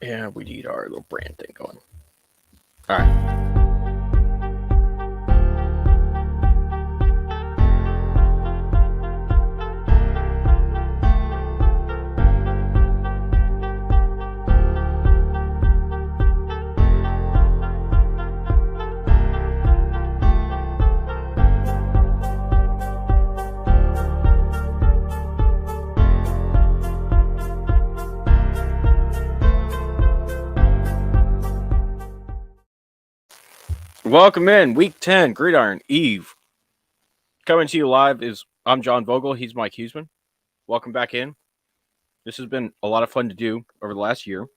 Yeah, we need our little brand thing going. All right. Welcome in Week 10, Gridiron Eve. Coming to you live is I'm John Vogel. He's Mike Huesmann. Welcome back in. This has been a lot of fun to do over the last year.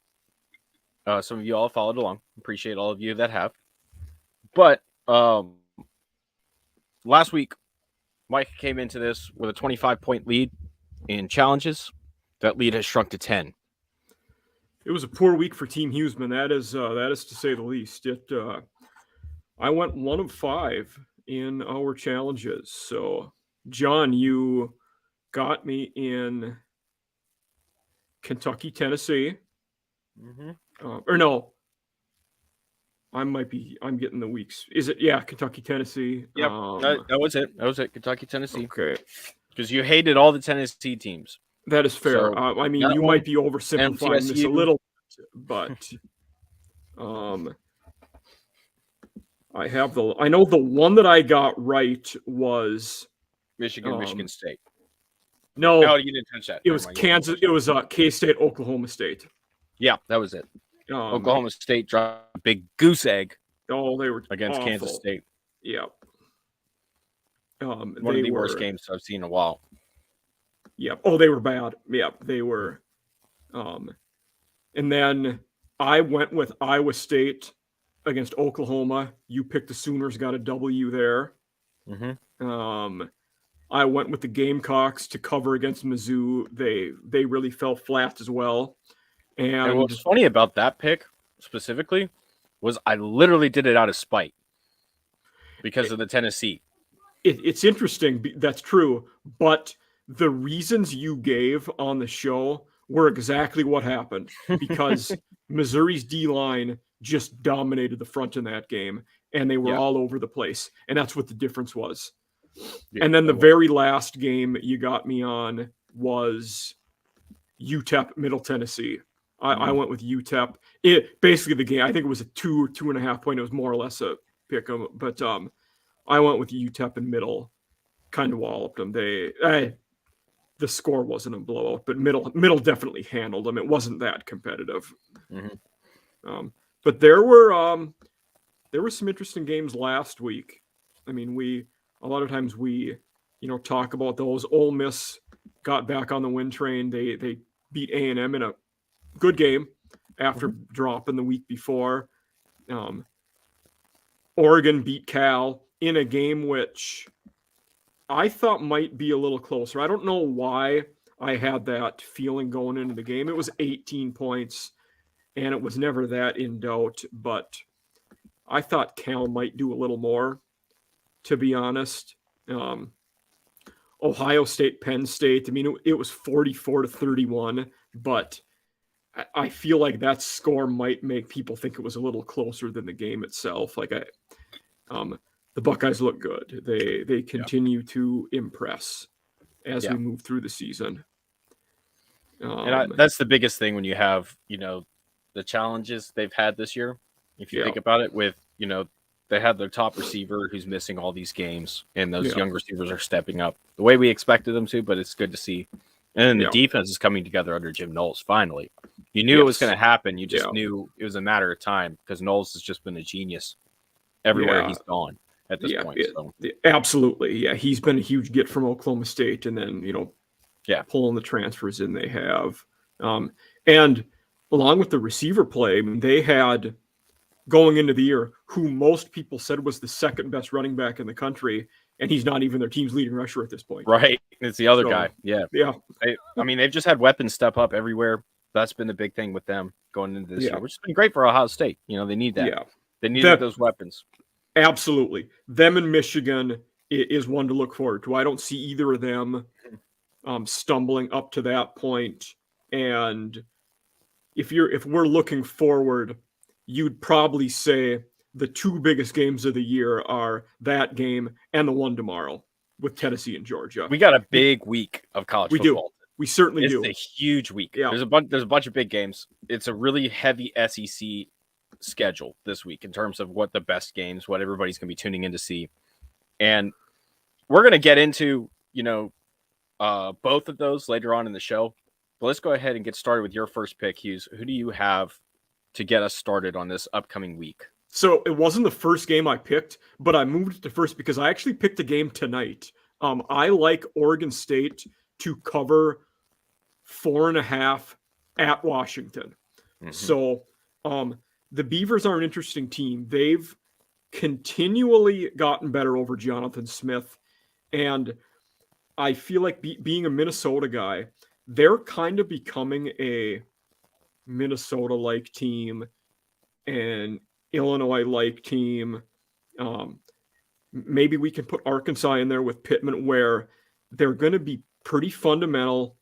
Some of you all followed along. Appreciate all of you that have. But last week, Mike came into this with a 25-point lead in challenges. That lead has shrunk to 10. It was a poor week for Team Huesmann. That is to say the least. I went 1 of 5 in our challenges. So, John, you got me in Kentucky, Tennessee. Or no, I'm getting the weeks. Is it? Yeah, Kentucky, Tennessee. Yep, that was it. That was it. Kentucky, Tennessee. Okay. Because you hated all the Tennessee teams. That is fair. So, I mean, you might be oversimplifying this a little, but I know the one that I got right was Michigan State. No, you didn't touch that. It was Kansas. It was K-State, Oklahoma State. Yeah, that was it. Oklahoma State dropped a big goose egg. Oh, they were against awful. Kansas State. Yeah. One of the worst games I've seen in a while. Yeah. Oh, they were bad. Yeah, they were. And then I went with Iowa State against Oklahoma. You picked the Sooners, got a W there. I went with the Gamecocks to cover against Mizzou. They really fell flat as well. And what's funny about that pick specifically was I literally did it out of spite because of the Tennessee. It's interesting. That's true. But the reasons you gave on the show were exactly what happened because Missouri's D-line just dominated the front in that game, and they were all over the place. And that's what the difference was. Yeah, and then the very last game you got me on was UTEP Middle Tennessee. I went with UTEP. Basically the game, I think it was a 2.5 point. It was more or less a pick 'em, but I went with UTEP and Middle, kind of walloped them. The score wasn't a blowout, but Middle definitely handled them. It wasn't that competitive. But there were some interesting games last week. I mean, a lot of times we talk about those. Ole Miss got back on the win train. They beat A&M in a good game after dropping the week before. Oregon beat Cal in a game which I thought might be a little closer. I don't know why I had that feeling going into the game. It was 18 points, and it was never that in doubt, but I thought Cal might do a little more, to be honest. Ohio State, Penn State, I mean, it was 44-31, but I feel like that score might make people think it was a little closer than the game itself. Like the Buckeyes look good. They continue to impress as we move through the season. And that's the biggest thing when you have, the challenges they've had this year. If you think about it, with, they had their top receiver who's missing all these games, and those young receivers are stepping up the way we expected them to, but it's good to see. And then the defense is coming together under Jim Knowles, finally. You knew it was going to happen. You just knew it was a matter of time because Knowles has just been a genius everywhere he's gone at this point. Absolutely. Yeah, he's been a huge get from Oklahoma State, and then, pulling the transfers in they have. And along with the receiver play, I mean, they had, going into the year, who most people said was the second best running back in the country, and he's not even their team's leading rusher at this point. Right. It's the other guy. Yeah. Yeah. I mean, they've just had weapons step up everywhere. That's been the big thing with them going into this year, which has been great for Ohio State. They need that. Yeah. They needed those weapons. Absolutely. Them and Michigan is one to look forward to. I don't see either of them stumbling up to that point and, if we're looking forward, you'd probably say the two biggest games of the year are that game and the one tomorrow with Tennessee and Georgia. We got a big week of college we football. Do. We certainly it's do. It's a huge week. Yeah. There's a bunch of big games. It's a really heavy SEC schedule this week in terms of what the best games, what everybody's going to be tuning in to see. And we're going to get into, both of those later on in the show. But let's go ahead and get started with your first pick, Hughes. Who do you have to get us started on this upcoming week? So it wasn't the first game I picked, but I moved it to first because I actually picked a game tonight. I like Oregon State to cover 4.5 at Washington. Mm-hmm. So the Beavers are an interesting team. They've continually gotten better over Jonathan Smith. And I feel like being a Minnesota guy, they're kind of becoming a Minnesota-like team and Illinois-like team. Maybe we can put Arkansas in there with Pittman, where they're going to be pretty fundamental.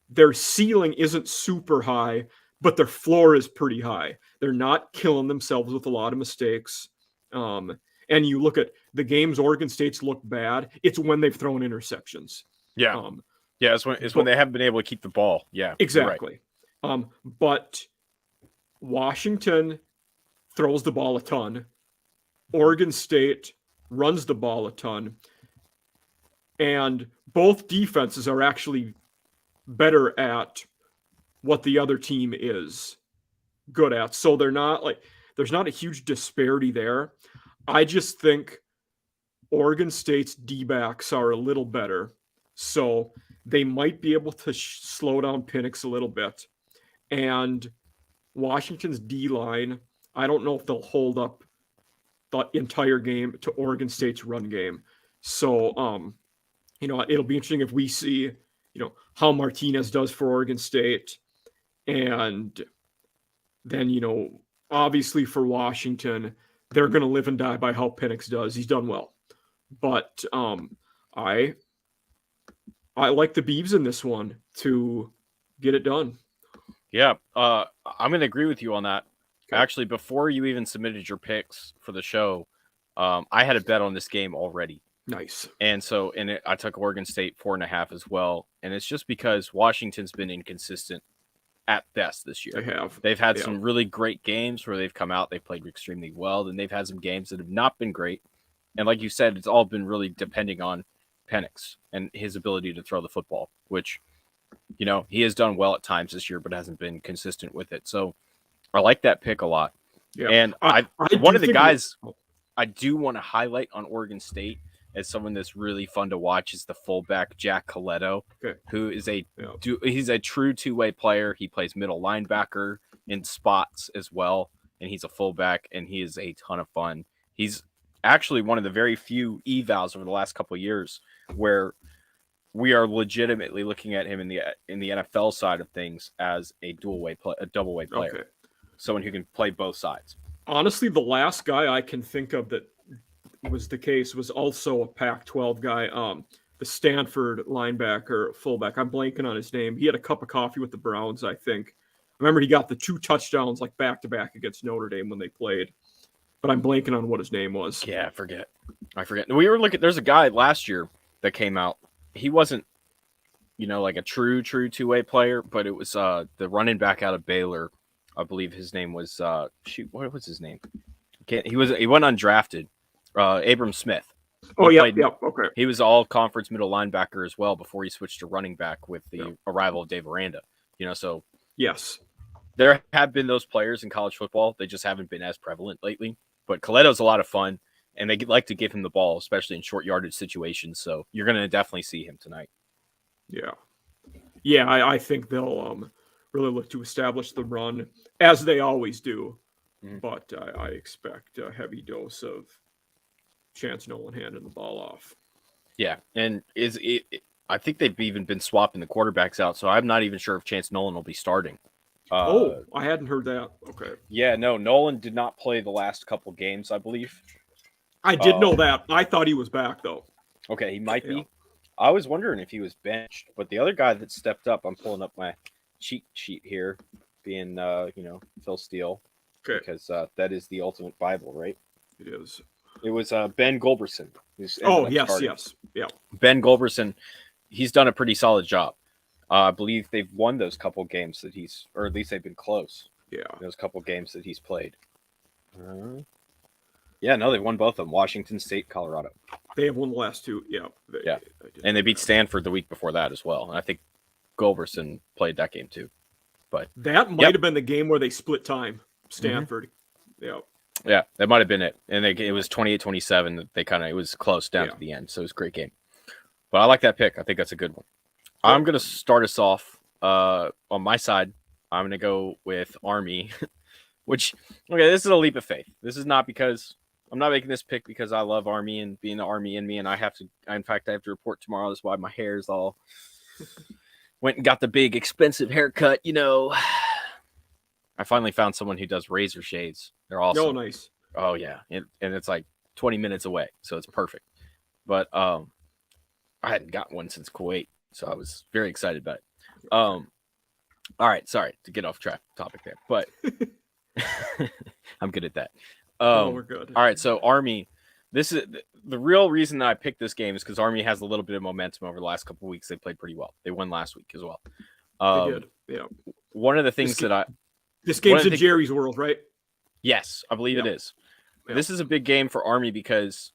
Their ceiling isn't super high, but their floor is pretty high. They're not killing themselves with a lot of mistakes. And you look at the games Oregon State's look bad, it's when they've thrown interceptions. Yeah. It's when they haven't been able to keep the ball. Yeah. Exactly. Right. But Washington throws the ball a ton. Oregon State runs the ball a ton. And both defenses are actually better at what the other team is good at. So there's not a huge disparity there. I just think Oregon State's D-backs are a little better. So they might be able to slow down Penix a little bit. And Washington's D-line, I don't know if they'll hold up the entire game to Oregon State's run game. So, it'll be interesting if we see, how Martinez does for Oregon State. And then, obviously for Washington, they're going to live and die by how Penix does. He's done well. But I like the Beavs in this one to get it done. Yeah, I'm going to agree with you on that. Okay. Actually, before you even submitted your picks for the show, I had a bet on this game already. Nice. And so I took Oregon State 4.5 as well. And it's just because Washington's been inconsistent at best this year. They've had some really great games where they've come out, they've played extremely well. Then they've had some games that have not been great. And like you said, it's all been really depending on Penix and his ability to throw the football, which, he has done well at times this year, but hasn't been consistent with it. So I like that pick a lot. Yeah. And one of the guys I do want to highlight on Oregon State as someone that's really fun to watch is the fullback Jack Coletto, who is he's a true two-way player. He plays middle linebacker in spots as well, and he's a fullback, and he is a ton of fun. He's actually one of the very few evals over the last couple of years where we are legitimately looking at him in the NFL side of things as a double way player. Okay. Someone who can play both sides. Honestly, the last guy I can think of that was the case was also a Pac-12 guy, the Stanford linebacker fullback. I'm blanking on his name. He had a cup of coffee with the Browns, I think. I remember he got the 2 touchdowns like back-to-back against Notre Dame when they played. But I'm blanking on what his name was. Yeah, I forget. We were looking. There's a guy last year that came out. He wasn't, like a true two-way player, but it was the running back out of Baylor. I believe his name was what was his name? He went undrafted. Abram Smith. Okay. He was all conference middle linebacker as well before he switched to running back with the arrival of Dave Aranda. So yes, there have been those players in college football. They just haven't been as prevalent lately. But Coletto's a lot of fun, and they like to give him the ball, especially in short yardage situations. So you're going to definitely see him tonight. Yeah. I think they'll really look to establish the run as they always do. Mm-hmm. But I expect a heavy dose of Chance Nolan handing the ball off. Yeah, and I think they've even been swapping the quarterbacks out, so I'm not even sure if Chance Nolan will be starting. I hadn't heard that. Okay. Yeah, no, Nolan did not play the last couple games, I believe. I did know that. I thought he was back, though. Okay, he might be. I was wondering if he was benched, but the other guy that stepped up, I'm pulling up my cheat sheet here. being Phil Steele, because that is the ultimate Bible, right? It is. It was Ben Goldberson who's ended up starting. Yeah. Ben Goldberson, he's done a pretty solid job. I believe they've won those couple games that or at least they've been close. Yeah. Those couple games that he's played. Yeah, no, they won both of them. Washington State, Colorado. They have won the last two. Yeah. And they beat Stanford the week before that as well. And I think Goldberson played that game too. But that might have been the game where they split time. Stanford. Mm-hmm. Yeah, that might have been it. And it was 28-27. It was close down to the end. So it was a great game. But I like that pick. I think that's a good one. Cool. I'm going to start us off on my side. I'm going to go with Army, which, this is a leap of faith. This is not because I'm not making this pick because I love Army and being the Army in me. And I have to report tomorrow. That's why my hair is all went and got the big expensive haircut. I finally found someone who does razor shades. They're awesome. Oh, nice. Oh, yeah. And it's like 20 minutes away. So it's perfect. But I hadn't got one since Kuwait. So I was very excited about it. All right. Sorry to get off topic there. But I'm good at that. We're good. All right. So Army, this is the real reason that I picked this game is because Army has a little bit of momentum over the last couple of weeks. They played pretty well. They won last week as well. They did. Yeah. One of the things this game's in Jerry's world, right? Yes, I believe it is. Yep. This is a big game for Army because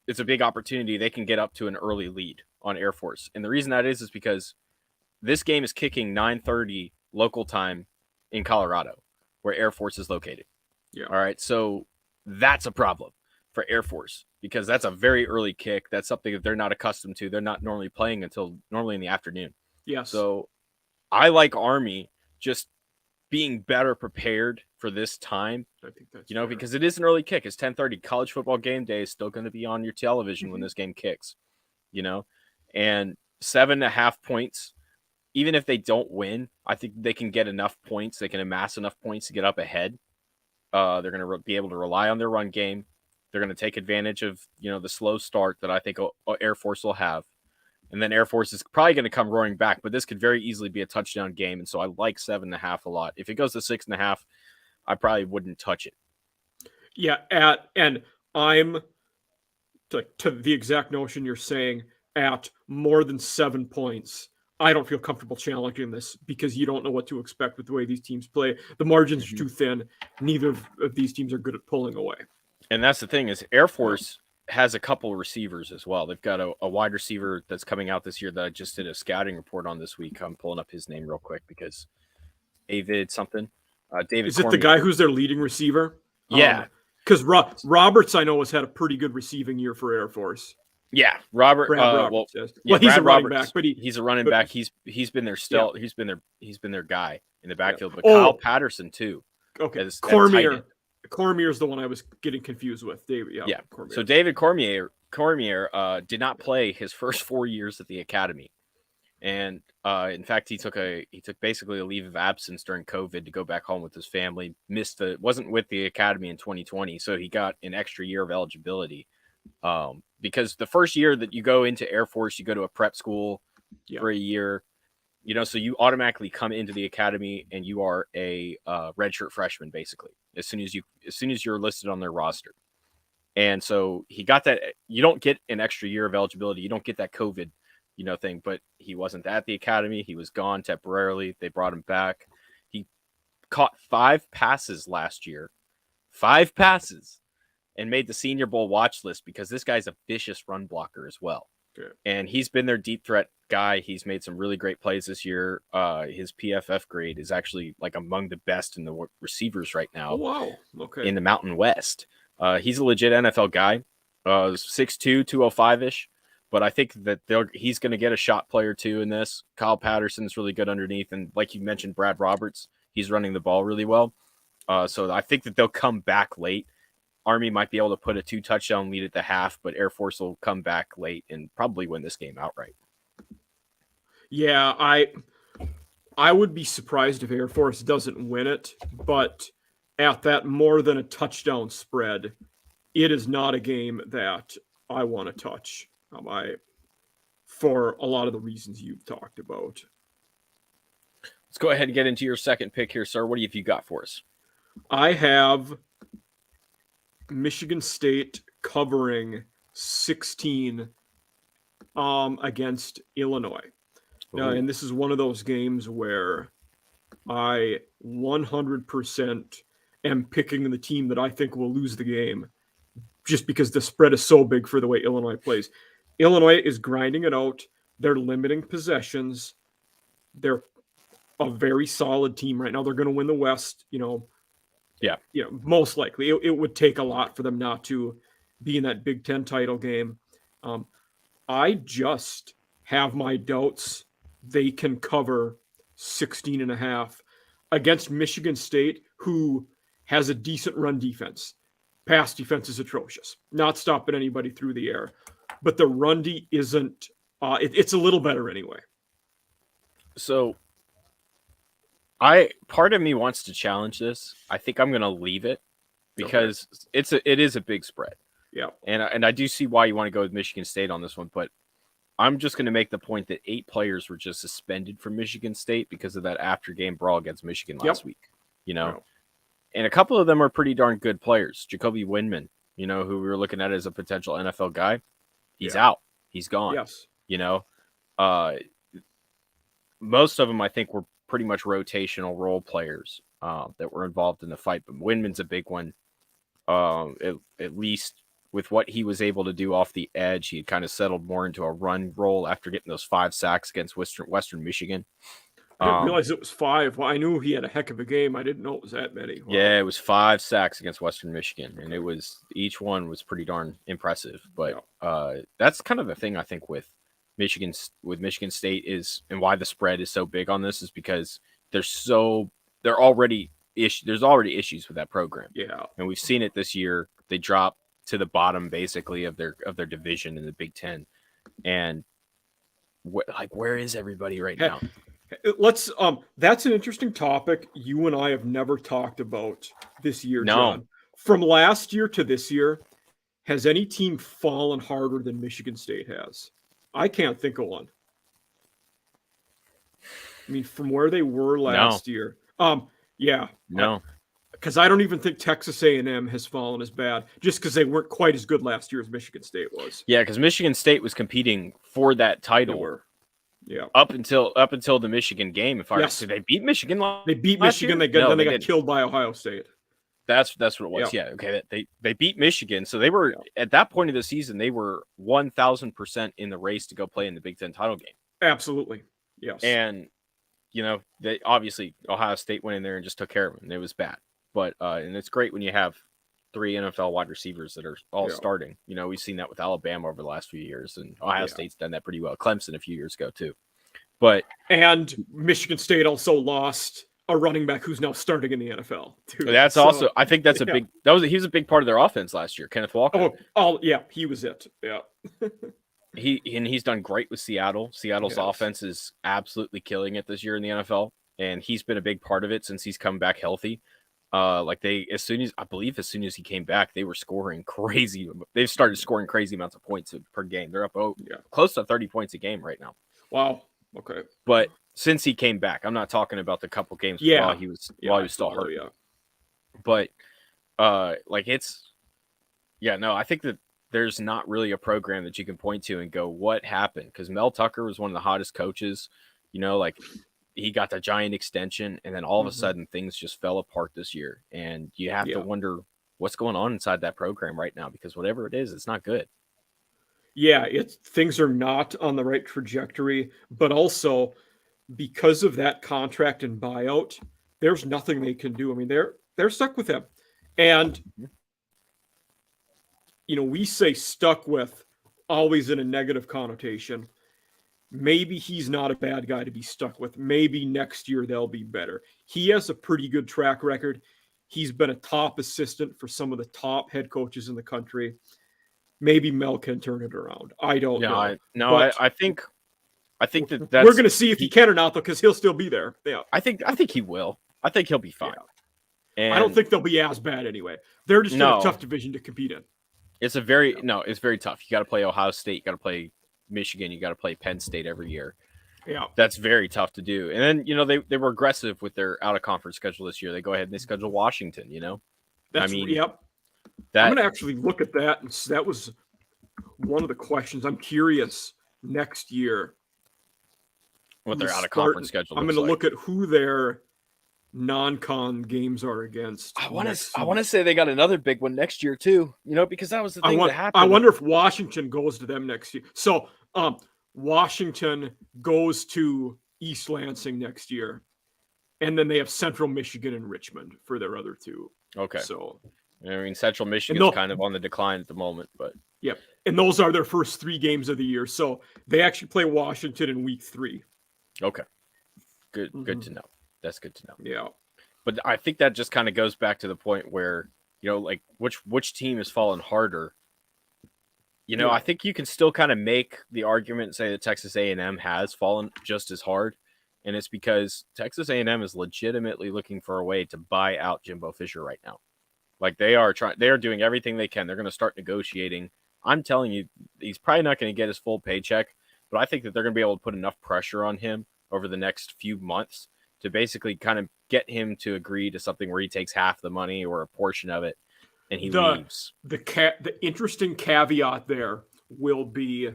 it's a big opportunity. They can get up to an early lead on Air Force. And the reason that is because this game is kicking 9:30 local time in Colorado, where Air Force is located. Yeah. All right. So that's a problem for Air Force because that's a very early kick. That's something that they're not accustomed to. They're not normally playing until normally in the afternoon. Yes. So I like Army just being better prepared for this time, I think that's because it is an early kick. It's 10:30. College football game day is still going to be on your television when this game kicks, and 7.5 points. Even if they don't win, I think they can get enough points. They can amass enough points to get up ahead. They're going to be able to rely on their run game. They're going to take advantage of, the slow start that I think Air Force will have. And then Air Force is probably going to come roaring back, but this could very easily be a touchdown game. And so I like 7.5 a lot. If it goes to 6.5, I probably wouldn't touch it. Yeah. And I'm to the exact notion you're saying at more than 7 points. I don't feel comfortable challenging this because you don't know what to expect with the way these teams play. The margins are too thin. Neither of these teams are good at pulling away. And that's the thing is Air Force has a couple of receivers as well. They've got a wide receiver that's coming out this year that I just did a scouting report on this week. I'm pulling up his name real quick because David something. David. Is it the guy who's their leading receiver? Yeah. Because Roberts, I know, has had a pretty good receiving year for Air Force. Yeah, Robert. Roberts, he's Brad a running back, but he's a running back. He's been their he's been their guy in the backfield. But Kyle Patterson too. Okay, Cormier is the one I was getting confused with. David, Cormier. So David Cormier did not play his first 4 years at the academy, and in fact he took basically a leave of absence during COVID to go back home with his family. Wasn't with the academy in 2020, so he got an extra year of eligibility. Because the first year that you go into Air Force, you go to a prep school for a year, so you automatically come into the academy and you are a redshirt freshman, basically, as soon as you're listed on their roster. And so he got that. You don't get an extra year of eligibility. You don't get that COVID, thing, but he wasn't at the academy. He was gone temporarily. They brought him back. He caught 5 passes last year, 5 passes. And made the Senior Bowl watch list because this guy's a vicious run blocker as well. Good. And he's been their deep threat guy. He's made some really great plays this year. His PFF grade is actually like among the best in the receivers right now. Oh, wow. Okay. In the Mountain West. He's a legit NFL guy. 6'2", 205-ish. But I think that he's going to get a shot play or two in this. Kyle Patterson's really good underneath. And like you mentioned, Brad Roberts, he's running the ball really well. So I think that they'll come back late. Army might be able to put a 2-touchdown lead at the half, but Air Force will come back late and probably win this game outright. Yeah, I would be surprised if Air Force doesn't win it, but at that more than a touchdown spread, it is not a game that I want to touch. For a lot of the reasons you've talked about. Let's go ahead and get into your second pick here, sir. What have you got for us? I have Michigan State covering 16 against Illinois. And this is one of those games where I 100% am picking the team that I think will lose the game just because the spread is so big for the way Illinois plays. Illinois is grinding it out. They're limiting possessions. They're a very solid team right now. They're going to win the West, most likely. It would take a lot for them not to be in that Big Ten title game. I just have my doubts they can cover 16 and a half against Michigan State, who has a decent run defense. Pass defense is atrocious, not stopping anybody through the air. But the run D isn't, it's a little better anyway. So part of me wants to challenge this. I think I'm going to leave it because it is a big spread. Yeah. And I do see why you want to go with Michigan State on this one, but I'm just going to make the point that 8 players were just suspended from Michigan State because of that after game brawl against Michigan last week, and a couple of them are pretty darn good players. Jacoby Windman, who we were looking at as a potential NFL guy, he's out. He's gone. Yes. Most of them I think were pretty much rotational role players that were involved in the fight, but Windman's a big one. At least with what he was able to do off the edge, he had kind of settled more into a run role after getting those 5 sacks against Western Michigan. I didn't realize it was 5. Well, I knew he had a heck of a game. I didn't know it was that many. Wow. Yeah, it was 5 sacks against Western Michigan, and each one was pretty darn impressive. But that's kind of the thing I think with Michigan State is, and why the spread is so big on this is because there's already issues with that program. Yeah, and we've seen it this year. They dropped to the bottom basically of their division in the Big Ten, and where is everybody right now? Let's that's an interesting topic you and I have never talked about this year, John. From last year to this year, has any team fallen harder than Michigan State has? I can't think of one. I mean, from where they were last year. Yeah. No. Because I don't even think Texas A&M has fallen as bad, just because they weren't quite as good last year as Michigan State was. Yeah, because Michigan State was competing for that title. Yeah. Up until the Michigan game. Did they beat Michigan? They beat Michigan. They got killed by Ohio State. That's what it was. Yeah. Okay. They beat Michigan, so they were at that point of the season. They were 1,000% in the race to go play in the Big Ten title game. Absolutely. Yes. And they obviously Ohio State went in there and just took care of them. And it was bad, but and it's great when you have 3 NFL wide receivers that are all starting. We've seen that with Alabama over the last few years, and Ohio State's done that pretty well. Clemson a few years ago too. And Michigan State also lost a running back who's now starting in the NFL too. That's also, I think that's he was a big part of their offense last year. Kenneth Walker. Oh yeah, he was it. Yeah. He's done great with Seattle. Seattle's offense is absolutely killing it this year in the NFL, and he's been a big part of it since he's come back healthy. As soon as he came back, they were scoring crazy. They've started scoring crazy amounts of points per game. They're up close to 30 points a game right now. Wow. Okay. But since he came back, I'm not talking about the couple games while he was still hurt. Yeah. But I think that there's not really a program that you can point to and go, what happened? Because Mel Tucker was one of the hottest coaches. He got the giant extension, and then all of a sudden things just fell apart this year. And you have to wonder what's going on inside that program right now, because whatever it is, it's not good. Yeah, things are not on the right trajectory, but also because of that contract and buyout, there's nothing they can do. I mean, they're stuck with him. And we say stuck with always in a negative connotation. Maybe he's not a bad guy to be stuck with. Maybe next year they'll be better. He has a pretty good track record. He's been a top assistant for some of the top head coaches in the country. Maybe Mel can turn it around. I don't know. I think that's we're going to see if he can or not, though, because he'll still be there. Yeah, I think he will. I think he'll be fine. Yeah. And I don't think they'll be as bad anyway. They're just in a tough division to compete in. It's very tough. You got to play Ohio State. You got to play Michigan. You got to play Penn State every year. That's very tough to do. And then, they were aggressive with their out-of-conference schedule this year. They go ahead and they schedule Washington, That's, I'm going to actually look at that. And that was one of the questions. I'm curious next year. What their out-of-conference schedule I'm going to look at who their non-con games are against. I want to say they got another big one next year too, because that was the thing that happened. I wonder if Washington goes to them next year. So Washington goes to East Lansing next year, and then they have Central Michigan and Richmond for their other two. Okay. So Central Michigan's kind of on the decline at the moment, but and those are their first 3 games of the year. So they actually play Washington in week 3. Okay. Good. Mm-hmm. Good to know. That's good to know. Yeah. But I think that just kind of goes back to the point where, like which team has fallen harder. I think you can still kind of make the argument and say that Texas A&M has fallen just as hard. And it's because Texas A&M is legitimately looking for a way to buy out Jimbo Fisher right now. Like they are doing everything they can. They're going to start negotiating. I'm telling you, he's probably not going to get his full paycheck, but I think that they're going to be able to put enough pressure on him over the next few months to basically kind of get him to agree to something where he takes half the money or a portion of it and he leaves. The interesting caveat there will be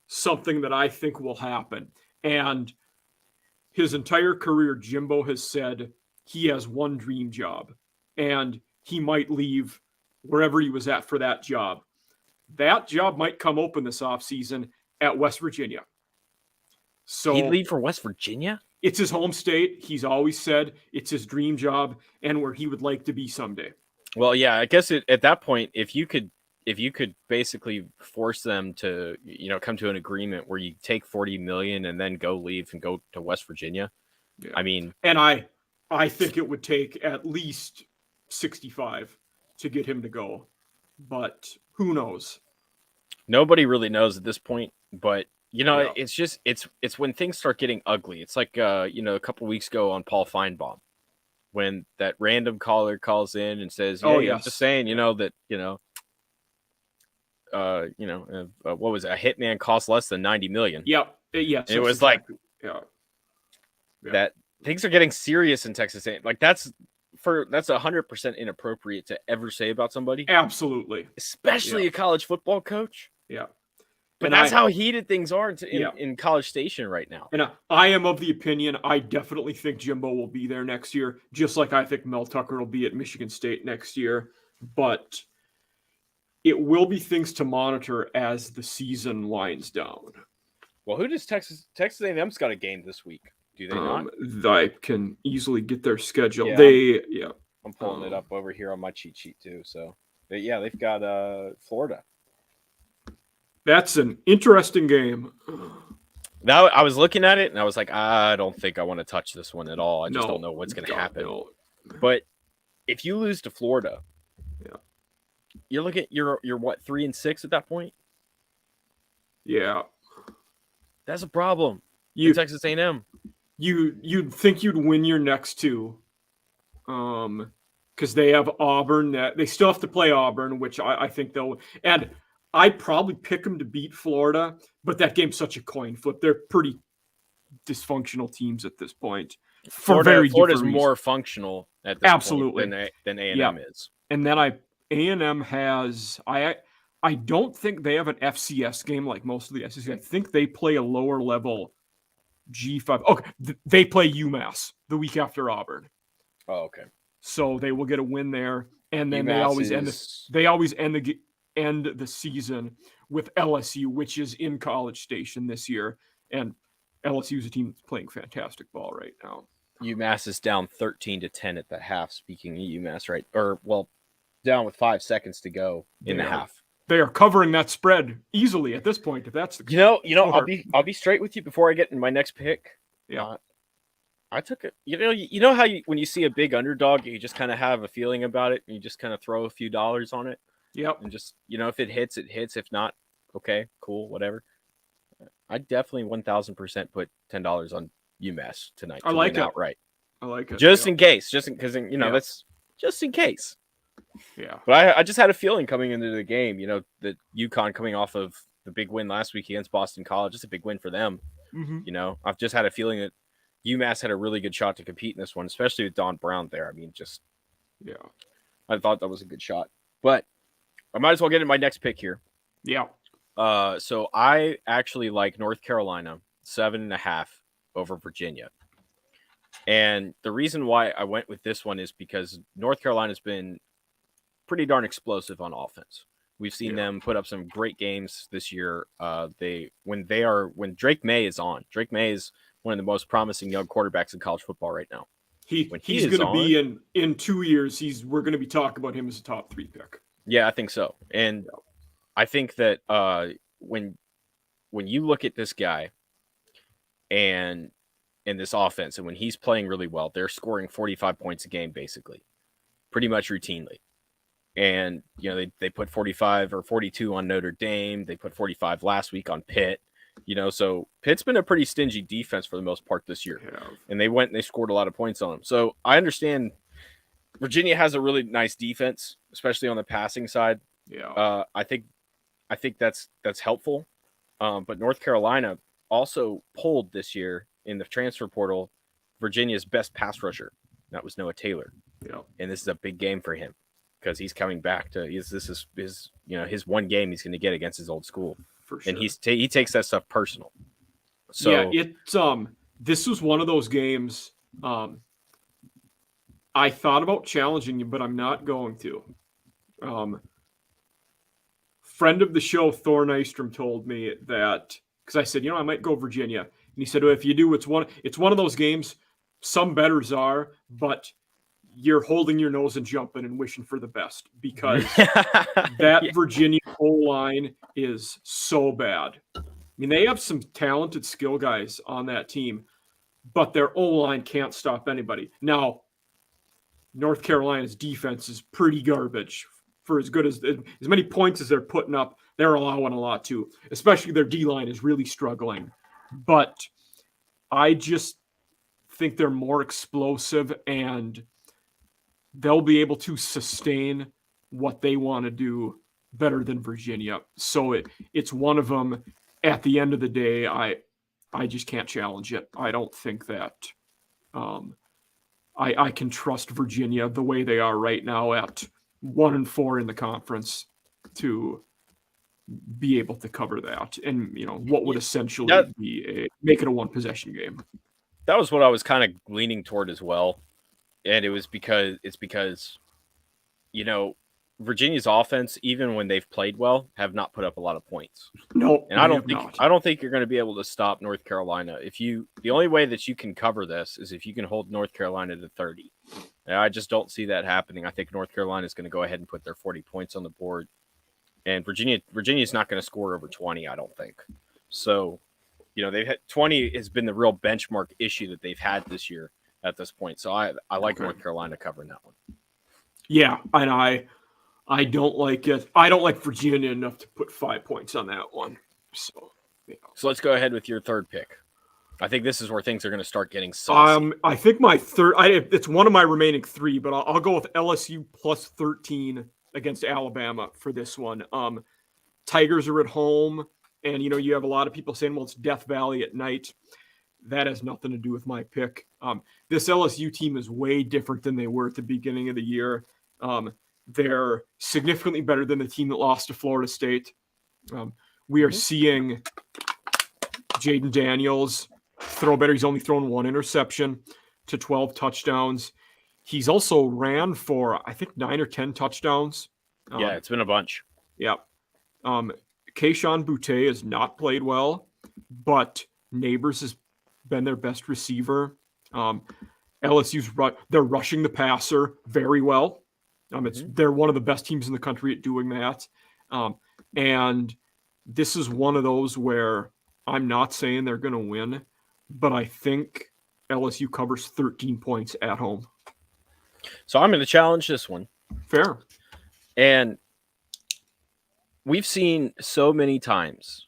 something that I think will happen. And his entire career, Jimbo has said he has one dream job and he might leave wherever he was at for that job. That job might come open this offseason at West Virginia. So he'd leave for West Virginia? It's his home state. He's always said it's his dream job and where he would like to be someday. Well, yeah, I guess at that point, if you could basically force them to, come to an agreement where you take $40 million and then leave and go to West Virginia. Yeah. I mean, and I think it would take at least 65 to get him to go, but who knows? Nobody really knows at this point, but it's just it's when things start getting ugly. It's like a couple weeks ago on Paul Feinbaum, when that random caller calls in and says, "Hey, I'm just saying, what was it? A hitman costs less than $90 million." Yep. Yes. It was exactly. That things are getting serious in Texas A&M. Like that's 100% inappropriate to ever say about somebody. Absolutely. Especially a college football coach. Yeah. But that's how heated things are in College Station right now. And I am of the opinion, I definitely think Jimbo will be there next year, just like I think Mel Tucker will be at Michigan State next year. But it will be things to monitor as the season winds down. Well, who does Texas A&M's got a game this week? Do they not? I can easily get their schedule. Yeah. I'm pulling it up over here on my cheat sheet too. So, they've got Florida. That's an interesting game. Now I was looking at it and I was like, I don't think I want to touch this one at all. I just don't know what's going to happen. No. But if you lose to Florida, you're looking. You're what, 3-6 at that point? Yeah, that's a problem. In Texas A&M. You'd think you'd win your next two, because they have Auburn. They still have to play Auburn, which I think they'll. And I'd probably pick them to beat Florida, but that game's such a coin flip. They're pretty dysfunctional teams at this point. Florida's more functional at this absolutely point than A&M is. And then A&M has I don't think they have an FCS game like most of the SEC. I think they play a lower level G5. Okay, they play UMass the week after Auburn. Oh, okay. So they will get a win there, and then UMass they always end the season with LSU, which is in College Station this year, and LSU is a team that's playing fantastic ball right now. UMass is down 13-10 at the half. Speaking of UMass, right? Down with 5 seconds to go in the half. They are covering that spread easily at this point. If that's the I'll be straight with you before I get in my next pick. Yeah, I took it. You know how when you see a big underdog, you just kind of have a feeling about it, and you just kind of throw a few dollars on it. Yep. And just if it hits, it hits. If not, okay, cool, whatever. I definitely 1,000% put $10 on UMass tonight. I like it outright. I like it. Just in case, because that's just in case. Yeah. But I just had a feeling coming into the game, that UConn coming off of the big win last week against Boston College, just a big win for them. Mm-hmm. I've just had a feeling that UMass had a really good shot to compete in this one, especially with Don Brown there. I mean, I thought that was a good shot. But I might as well get in my next pick here. Yeah. So I actually like North Carolina 7.5 over Virginia. And the reason why I went with this one is because North Carolina's been pretty darn explosive on offense. We've seen them put up some great games this year. When Drake May is on, Drake May is one of the most promising young quarterbacks in college football right now. He's going to be in 2 years. We're going to be talking about him as a top 3 pick. Yeah, I think so. And I think that when you look at this guy and in this offense, and when he's playing really well, they're scoring 45 points a game, basically, pretty much routinely. And, they put 45 or 42 on Notre Dame. They put 45 last week on Pitt, so Pitt's been a pretty stingy defense for the most part this year. Yeah. And they went and they scored a lot of points on them. So I understand Virginia has a really nice defense, especially on the passing side. Yeah. I think that's helpful. But North Carolina also pulled this year in the transfer portal Virginia's best pass rusher. That was Noah Taylor. Yeah. And this is a big game for him because he's coming back to his one game he's going to get against his old school. For sure. And he takes that stuff personal. So this was one of those games. I thought about challenging you, but I'm not going to. Friend of the show, Thor Nystrom, told me that because I said, I might go Virginia, and he said, if you do, it's one of those games. Some bettors are, but you're holding your nose and jumping and wishing for the best because that Virginia O-line is so bad. I mean, they have some talented skill guys on that team, but their O-line can't stop anybody. Now, North Carolina's defense is pretty garbage. For as many points as they're putting up, they're allowing a lot too. Especially their D-line is really struggling. But I just think they're more explosive and they'll be able to sustain what they want to do better than Virginia. So it's one of them. At the end of the day, I just can't challenge it. I don't think that I can trust Virginia the way they are right now at 1-4 in the conference to be able to cover that. And, what would essentially make it a one possession game. That was what I was kind of leaning toward as well. And it's because, Virginia's offense, even when they've played well, have not put up a lot of points. No, and I don't think you're going to be able to stop North Carolina. The only way that you can cover this is if you can hold North Carolina to 30. And I just don't see that happening. I think North Carolina is going to go ahead and put their 40 points on the board, and Virginia's not going to score over 20. I don't think so. They've had 20 has been the real benchmark issue that they've had this year at this point. So I like North Carolina covering that one. Yeah, and I don't like it. I don't like Virginia enough to put 5 points on that one. So let's go ahead with your third pick. I think this is where things are going to start getting saucy. I think my third. It's one of my remaining 3, but I'll go with LSU plus 13 against Alabama for this one. Tigers are at home, and you have a lot of people saying, "Well, it's Death Valley at night." That has nothing to do with my pick. This LSU team is way different than they were at the beginning of the year. They're significantly better than the team that lost to Florida State. We are seeing Jaden Daniels throw better. He's only thrown 1 interception to 12 touchdowns. He's also ran for, I think, 9 or 10 touchdowns. It's been a bunch. Yeah. Keyshawn Boutte has not played well, but Neighbors has been their best receiver. LSU's they're rushing the passer very well. They're one of the best teams in the country at doing that. And this is one of those where I'm not saying they're going to win, but I think LSU covers 13 points at home. So I'm going to challenge this one. Fair. And we've seen so many times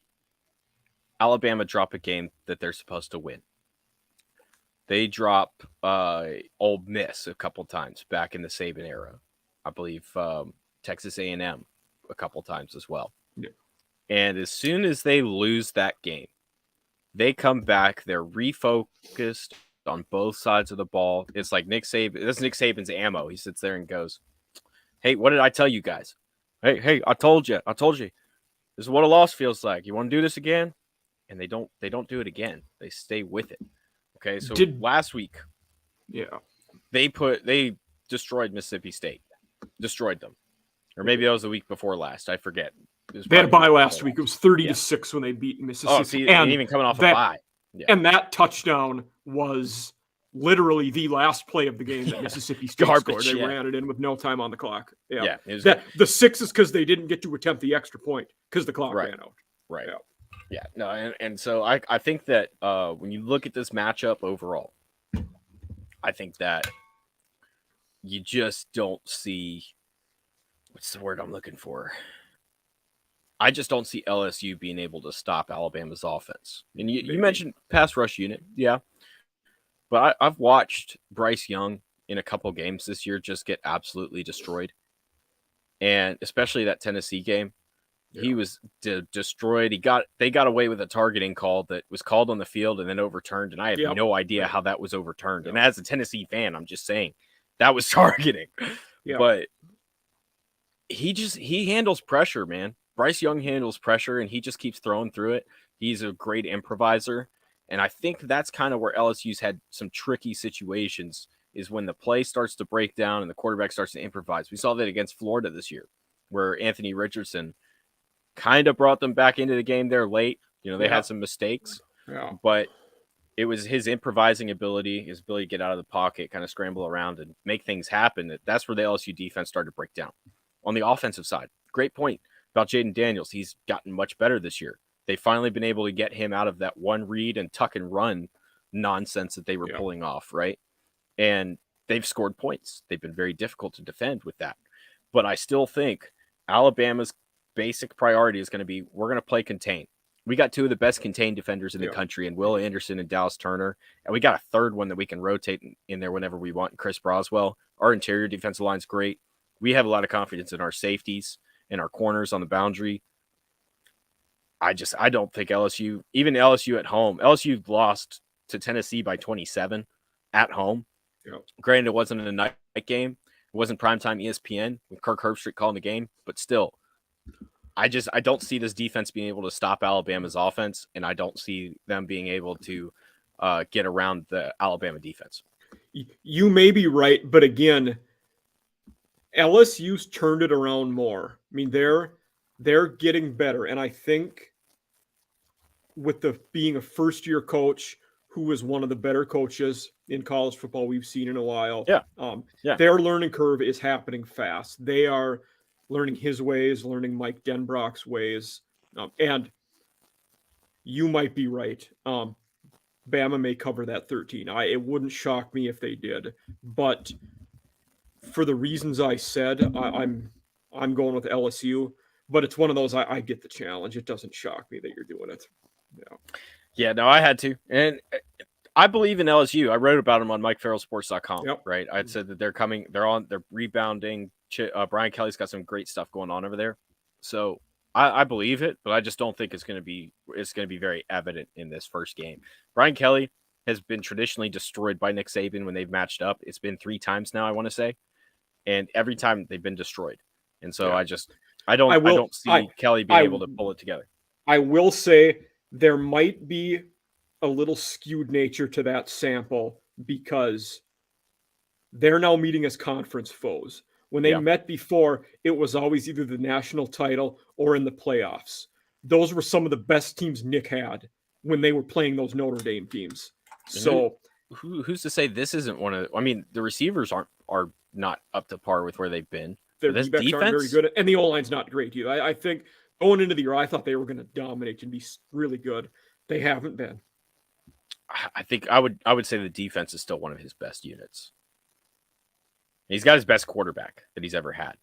Alabama drop a game that they're supposed to win. They drop Ole Miss a couple times back in the Saban era. I believe Texas A&M a couple times as well. Yeah. And as soon as they lose that game, They come back. They're refocused on both sides of the ball. It's like Nick Saban. That's Nick Saban's ammo. He sits there and goes, "Hey, what did I tell you guys? Hey, I told you. This is what a loss feels like. You want to do this again?" And they don't do it again. They stay with it. Okay, so last week, they destroyed Mississippi State, destroyed them, or maybe that was the week before last. I forget. They had a bye last week. It was 30-6 when they beat Mississippi. Oh, see, and even coming off a bye, and that touchdown was literally the last play of the game that Mississippi State scored. They ran it in with no time on the clock. Yeah, the 6 is because they didn't get to attempt the extra point because the clock ran out. Right. Yeah. No, and so I think that when you look at this matchup overall, I think that you just don't see, what's the word I'm looking for? I just don't see LSU being able to stop Alabama's offense. And you mentioned pass rush unit, but I've watched Bryce Young in a couple games this year just get absolutely destroyed, and especially that Tennessee game. He was destroyed. They got away with a targeting call that was called on the field and then overturned, and I have no idea how that was overturned. And as a Tennessee fan, I'm just saying that was targeting. But he handles pressure, man. Bryce Young handles pressure, and he just keeps throwing through it. He's a great improviser, and I think that's kind of where LSU's had some tricky situations is when the play starts to break down and the quarterback starts to improvise. We saw that against Florida this year, where Anthony Richardson kind of brought them back into the game there late. They had some mistakes, but it was his improvising ability, his ability to get out of the pocket, kind of scramble around and make things happen. That's where the LSU defense started to break down. On the offensive side, great point about Jaden Daniels. He's gotten much better this year. They've finally been able to get him out of that one read and tuck and run nonsense that they were pulling off, right? And they've scored points. They've been very difficult to defend with that. But I still think Alabama's basic priority is going to be, we're going to play contain. We got two of the best contained defenders in the country, and Will Anderson and Dallas Turner. And we got a third one that we can rotate in there whenever we want, Chris Broswell. Our interior defensive line's great. We have a lot of confidence in our safeties and our corners on the boundary. I don't think LSU, even LSU at home, LSU lost to Tennessee by 27 at home. Granted, it wasn't a night game. It wasn't primetime ESPN with Kirk Herbstreit calling the game, but still, I don't see this defense being able to stop Alabama's offense, and I don't see them being able to get around the Alabama defense. You may be right, but again, LSU's turned it around more. I mean, they're getting better, and I think with being a first-year coach who was one of the better coaches in college football we've seen in a while, their learning curve is happening fast. They are learning his ways, learning Mike Denbrock's ways, and you might be right. Bama may cover that 13. It wouldn't shock me if they did, but for the reasons I said, I'm going with LSU. But it's one of those, I get the challenge. It doesn't shock me that you're doing it. Yeah, no, I had to, and I believe in LSU. I wrote about them on MikeFarrellSports.com. Right, I'd said that they're rebounding. Brian Kelly's got some great stuff going on over there, so I believe it. But I just don't think it's going to be very evident in this first game. Brian Kelly has been traditionally destroyed by Nick Saban when they've matched up. It's been 3 times now, I want to say, and every time they've been destroyed. And so I don't see Kelly being able to pull it together. I will say there might be a little skewed nature to that sample because they're now meeting as conference foes. When they met before, it was always either the national title or in the playoffs. Those were some of the best teams Nick had when they were playing those Notre Dame teams. So who's to say this isn't one of? I mean, the receivers are not up to par with where they've been. Their defense aren't very good, and the O-line's not great either. I think going into the year, I thought they were going to dominate and be really good. They haven't been. I think I would say the defense is still one of his best units. He's got his best quarterback that he's ever had.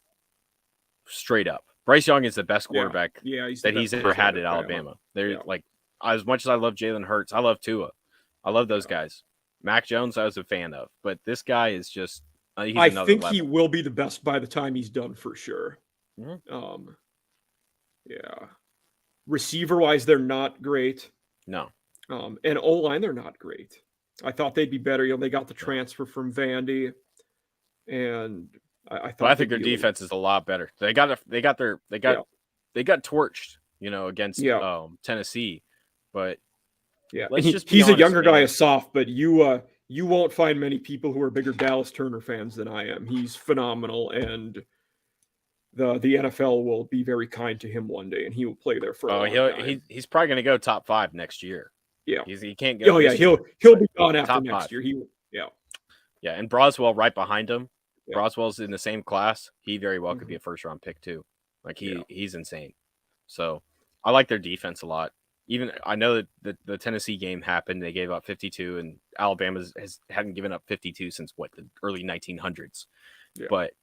Straight up. Bryce Young is the best quarterback that he's ever had at Alabama. They're like, as much as I love Jalen Hurts, I love Tua. I love those guys. Mac Jones, I was a fan of. But this guy is just I think he will be the best by the time he's done for sure. Mm-hmm. Receiver-wise, they're not great. No. And O-line, they're not great. I thought they'd be better. They got the transfer from Vandy, and I thought. But I think their defense is a lot better. They got torched, against Tennessee. But let's just be he's honest, a younger man. guy, is soft, but you won't find many people who are bigger Dallas Turner fans than I am. He's phenomenal, and the NFL will be very kind to him one day, and he will play there for a long time. He's probably going to go top 5 next year. Yeah, he can't go. Oh yeah, he'll be gone after next year. Yeah, and Broswell right behind him. Yeah. Broswell's in the same class. He very well could be a first-round pick too. Like he's insane. So I like their defense a lot. Even I know that the Tennessee game happened. They gave up 52, and Alabama hadn't given up 52 since the early 1900s. Yeah. But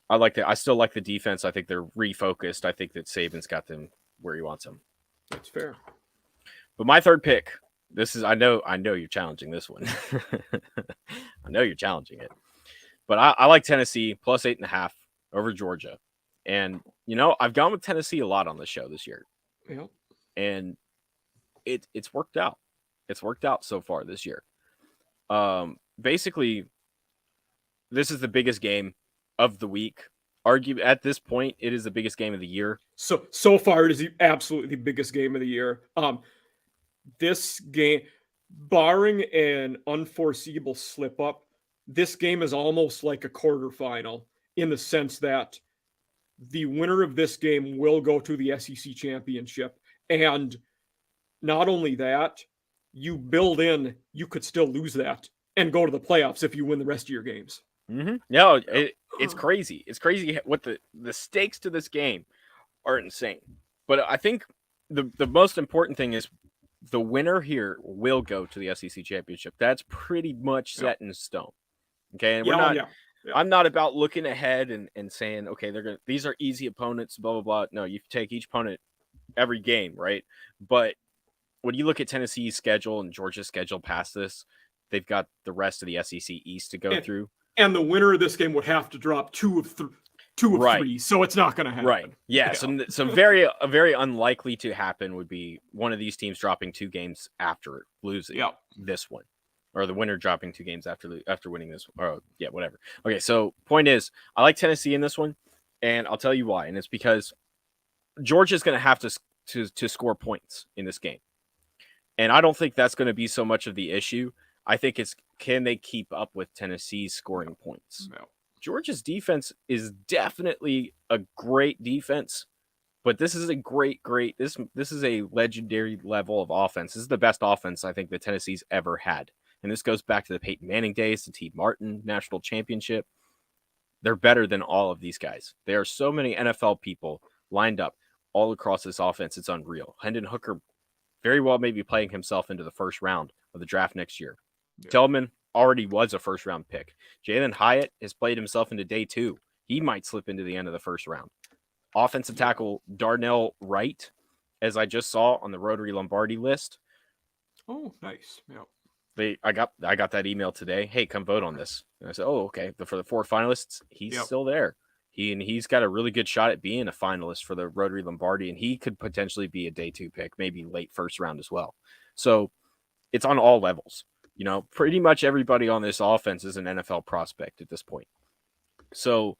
I still like the defense. I think they're refocused. I think that Saban's got them where he wants them. That's fair. But my third pick, this is I know you're challenging this one. I know you're challenging it. But I like Tennessee plus 8.5 over Georgia. And, I've gone with Tennessee a lot on the show this year. Yeah. And it's worked out. It's worked out so far this year. Basically, this is the biggest game of the week. At this point, it is the biggest game of the year. So far, it is absolutely the biggest game of the year. This game, barring an unforeseeable slip-up, this game is almost like a quarterfinal in the sense that the winner of this game will go to the SEC championship. And not only that, you build in, you could still lose that and go to the playoffs if you win the rest of your games. Mm-hmm. No, it's crazy. It's crazy what the stakes to this game are insane. But I think the most important thing is the winner here will go to the SEC championship. That's pretty much set in stone. Okay, and I'm not about looking ahead and saying, okay, these are easy opponents, blah blah blah. No, you take each opponent every game, right? But when you look at Tennessee's schedule and Georgia's schedule past this, they've got the rest of the SEC East to go through. And the winner of this game would have to drop two of three, so it's not going to happen. Right. Yeah. So very unlikely to happen would be one of these teams dropping 2 games after losing this one. Or the winner dropping 2 games after winning this. Or whatever. Okay, so point is, I like Tennessee in this one, and I'll tell you why. And it's because Georgia's going to have to score points in this game, and I don't think that's going to be so much of the issue. I think it's can they keep up with Tennessee's scoring points. No. Georgia's defense is definitely a great defense, but this is a great this is a legendary level of offense. This is the best offense I think that Tennessee's ever had. And this goes back to the Peyton Manning days, the T. Martin National Championship. They're better than all of these guys. There are so many NFL people lined up all across this offense. It's unreal. Hendon Hooker very well may be playing himself into the first round of the draft next year. Yeah. Tillman already was a first-round pick. Jalen Hyatt has played himself into day 2. He might slip into the end of the first round. Offensive tackle Darnell Wright, as I just saw on the Rotary Lombardi list. Oh, nice. Yeah. I got that email today. Hey, come vote on this. And I said, oh, okay. For the 4 finalists, he's still there. He's got a really good shot at being a finalist for the Rotary Lombardi, and he could potentially be a day 2 pick, maybe late first round as well. So it's on all levels. Pretty much everybody on this offense is an NFL prospect at this point. So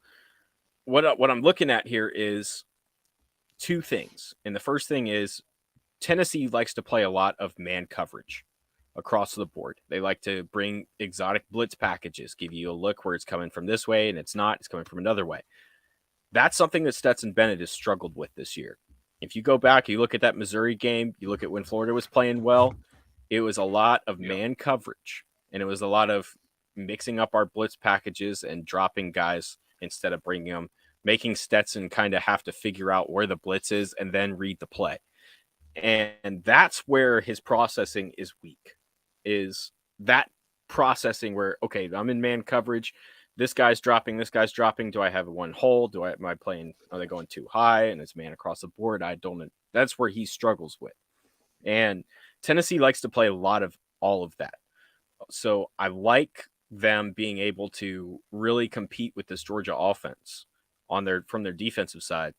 what I'm looking at here is 2 things. And the first thing is Tennessee likes to play a lot of man coverage across the board. They like to bring exotic blitz packages, give you a look where it's coming from this way and it's coming from another way. That's something that Stetson Bennett has struggled with this year. If you go back, you look at that Missouri game, you look at when Florida was playing well, it was a lot of man coverage, and it was a lot of mixing up our blitz packages and dropping guys instead of bringing them, making Stetson kind of have to figure out where the blitz is and then read the play. And that's where his processing is weak, is that processing where, okay, I'm in man coverage. This guy's dropping. Do I have one hole? Are they going too high? And it's man across the board. That's where he struggles with. And Tennessee likes to play a lot of all of that. So I like them being able to really compete with this Georgia offense from their defensive side.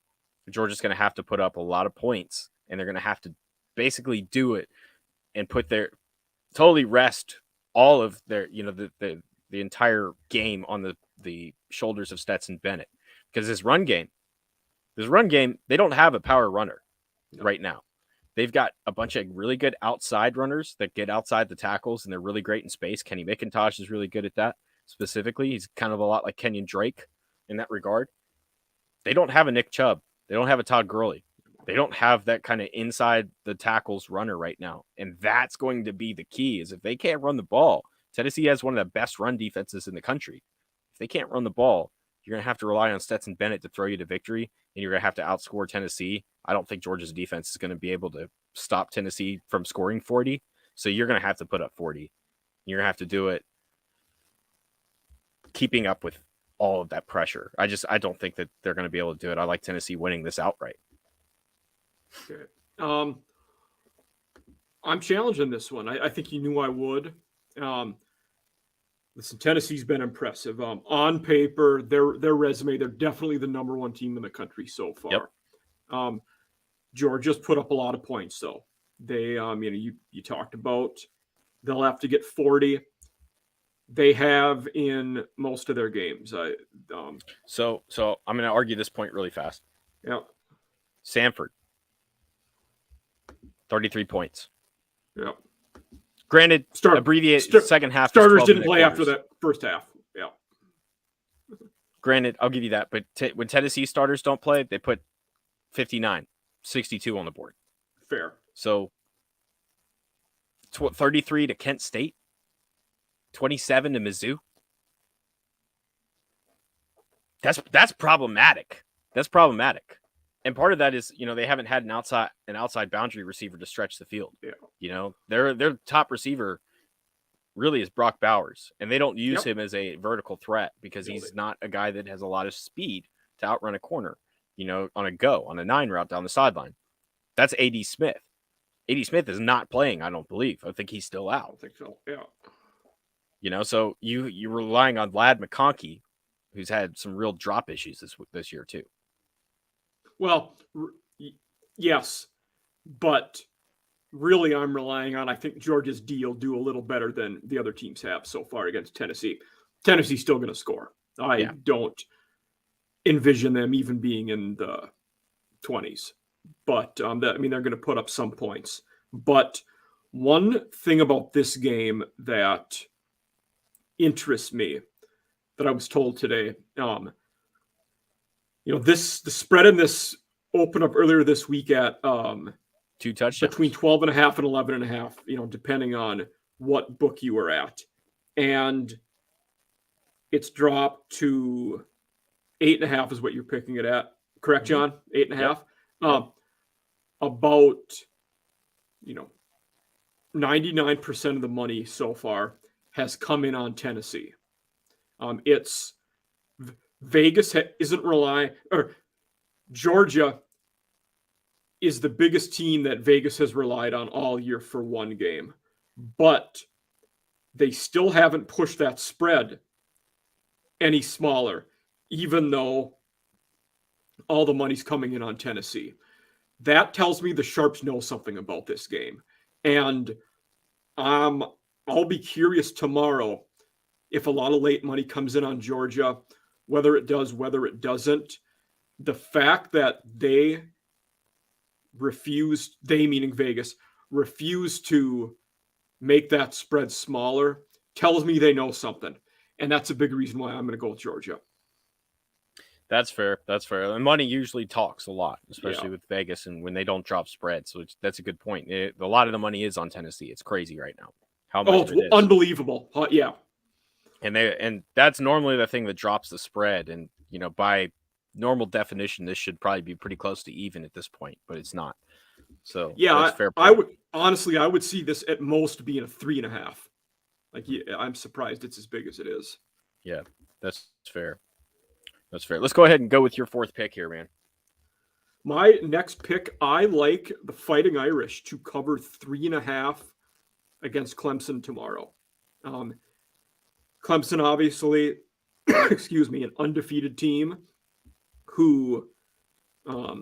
Georgia's going to have to put up a lot of points, and they're going to have to basically do it and totally rest all of their, the entire game on the shoulders of Stetson Bennett, because this run game, they don't have a power runner right now. They've got a bunch of really good outside runners that get outside the tackles, and they're really great in space. Kenny McIntosh is really good at that specifically. He's kind of a lot like Kenyon Drake in that regard. They don't have a Nick Chubb. They don't have a Todd Gurley. They don't have that kind of inside the tackles runner right now. And that's going to be the key, is if they can't run the ball. Tennessee has one of the best run defenses in the country. If they can't run the ball, you're going to have to rely on Stetson Bennett to throw you to victory, and you're going to have to outscore Tennessee. I don't think Georgia's defense is going to be able to stop Tennessee from scoring 40. So you're going to have to put up 40. You're going to have to do it keeping up with all of that pressure. I don't think that they're going to be able to do it. I like Tennessee winning this outright. Okay. I'm challenging this one. I think you knew I would. Listen, Tennessee's been impressive. On paper, their resume, they're definitely the number one team in the country so far. Yep. Georgia's put up a lot of points, though. They, you talked about they'll have to get 40. They have in most of their games. So I'm going to argue this point really fast. Yeah. Samford, 33 points. Yeah. Granted, second half. Starters didn't play after that first half. Yeah. Granted, I'll give you that. But when Tennessee starters don't play, they put 59, 62 on the board. Fair. So 33 to Kent State, 27 to Mizzou. That's problematic. That's problematic. And part of that is, they haven't had an outside boundary receiver to stretch the field. Yeah. Their top receiver really is Brock Bowers, and they don't use him as a vertical threat because he's not a guy that has a lot of speed to outrun a corner, on a 9 route down the sideline. That's A.D. Smith. A.D. Smith is not playing, I don't believe. I think he's still out. I don't think so. Yeah. So you're relying on Lad McConkey, who's had some real drop issues this year too. Well, yes, but really I'm relying on, I think Georgia's D will do a little better than the other teams have so far against Tennessee. Tennessee's still going to score. I don't envision them even being in the 20s, but they're going to put up some points. But one thing about this game that interests me that I was told today, the spread in this opened up earlier this week at 2 touchdowns between 12.5 and 11.5, depending on what book you were at. And it's dropped to 8.5 is what you're picking it at. Correct, John? 8.5. Yep. About, 99% of the money so far has come in on Tennessee. It's Vegas isn't relying, or Georgia is the biggest team that Vegas has relied on all year for one game, but they still haven't pushed that spread any smaller, even though all the money's coming in on Tennessee. That tells me the Sharps know something about this game. And I'll be curious tomorrow if a lot of late money comes in on Georgia, whether it does, whether it doesn't. The fact that they meaning Vegas, refused to make that spread smaller tells me they know something. And that's a big reason why I'm going to go with Georgia. That's fair. And money usually talks a lot, especially with Vegas and when they don't drop spreads. So that's a good point. A lot of the money is on Tennessee. It's crazy right now. How much it's unbelievable. Yeah. And that's normally the thing that drops the spread. And, by normal definition, this should probably be pretty close to even at this point, but it's not. So that's fair. I would see this at most being a 3.5. I'm surprised it's as big as it is. Yeah, that's fair. That's fair. Let's go ahead and go with your fourth pick here, man. My next pick, I like the Fighting Irish to cover 3.5 against Clemson tomorrow. Clemson, obviously, an undefeated team who, a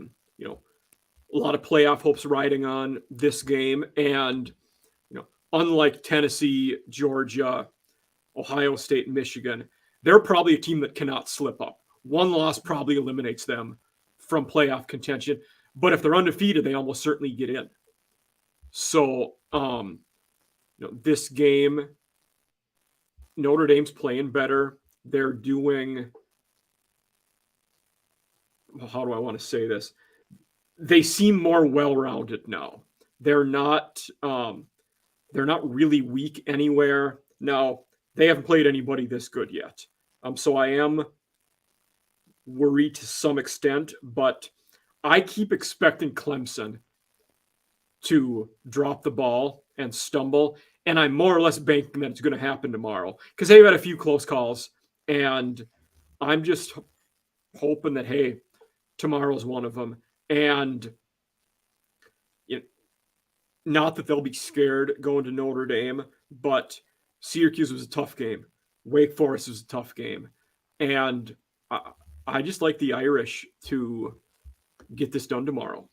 lot of playoff hopes riding on this game. And unlike Tennessee, Georgia, Ohio State, and Michigan, they're probably a team that cannot slip up. One loss probably eliminates them from playoff contention. But if they're undefeated, they almost certainly get in. So, this game, Notre Dame's playing better. They're doing, how do I want to say this? They seem more well-rounded now. They're not really weak anywhere. Now, they haven't played anybody this good yet. So I am worried to some extent, but I keep expecting Clemson to drop the ball and stumble, and I'm more or less banking that it's going to happen tomorrow because they've had a few close calls, and I'm just hoping that, hey, tomorrow's one of them. And not that they'll be scared going to Notre Dame, but Syracuse was a tough game. Wake Forest was a tough game. And I just like the Irish to get this done tomorrow.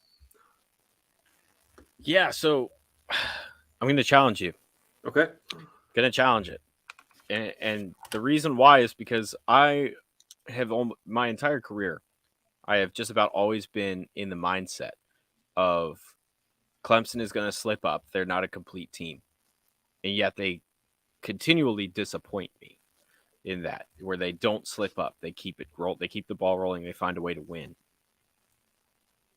Yeah, so I'm going to challenge you. Okay. Going to challenge it. And the reason why is because I have my entire career, I have just about always been in the mindset of Clemson is going to slip up. They're not a complete team. And yet they continually disappoint me in that, where they don't slip up. They keep the ball rolling. They find a way to win.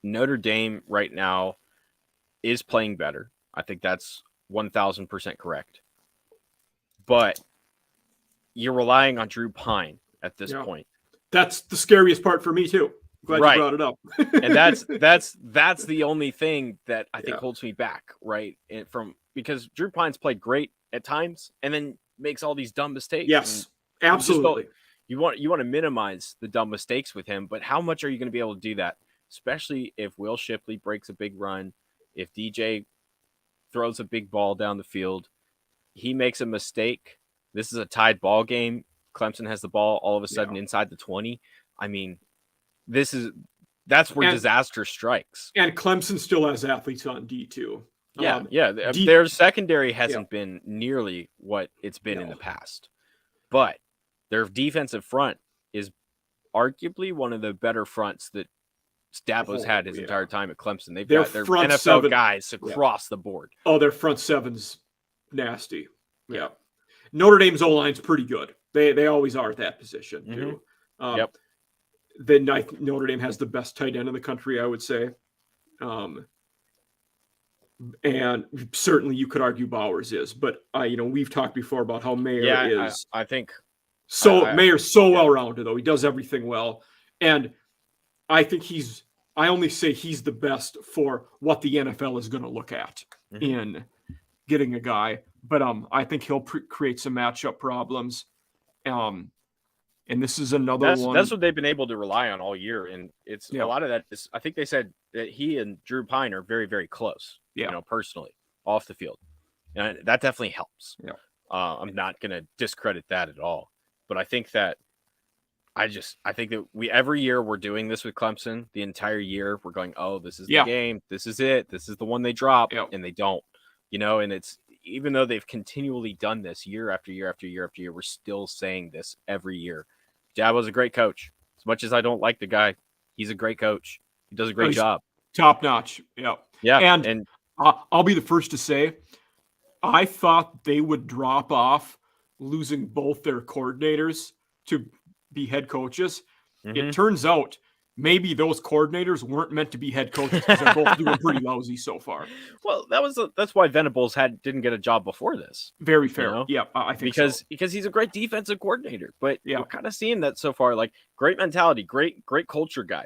Notre Dame right now is playing better. I think that's 1,000% correct. But you're relying on Drew Pine at this point. That's the scariest part for me too. Glad you brought it up. And that's the only thing that I think holds me back, right? Because Drew Pine's played great at times and then makes all these dumb mistakes. Yes, absolutely. You want to minimize the dumb mistakes with him, but how much are you going to be able to do that? Especially if Will Shipley breaks a big run, if DJ throws a big ball down the field, he makes a mistake. This is a tied ball game. Clemson has the ball all of a sudden inside the 20. I mean, that's where disaster strikes. And Clemson still has athletes on D too. Their secondary hasn't been nearly what it's been in the past, but their defensive front is arguably one of the better fronts that Dabo's had his entire time at Clemson. They've got their NFL seven guys across the board. Oh, their front seven's nasty. Yeah. Notre Dame's O-line's pretty good. They always are at that position too. Then Notre Dame has the best tight end in the country, I would say. And certainly you could argue Bowers is, but we've talked before about how Mayer is. I think Mayer's so well-rounded though. He does everything well. And I think I only say he's the best for what the NFL is going to look at in getting a guy. But I think he'll create some matchup problems. And this is another one. That's what they've been able to rely on all year. And it's a lot of that is, I think they said that he and Drew Pine are very, very close, personally, off the field. And that definitely helps. Yeah. I'm not going to discredit that at all. But I think that I think that every year we're doing this with Clemson, the entire year we're going, oh, this is the game. This is it. This is the one they drop. And they don't, and it's, even though they've continually done this year after year after year after year, we're still saying this every year. Dabo's a great coach. As much as I don't like the guy, he's a great coach. He does a great job. Top notch. Yeah. Yeah. And I'll be the first to say, I thought they would drop off losing both their coordinators to be head coaches. It turns out maybe those coordinators weren't meant to be head coaches because they're both doing pretty lousy so far. Well, that's why Venables didn't get a job before this. Very fair. Yeah, I think because he's a great defensive coordinator. But we're kind of seeing that so far. Like, great mentality, great culture guy.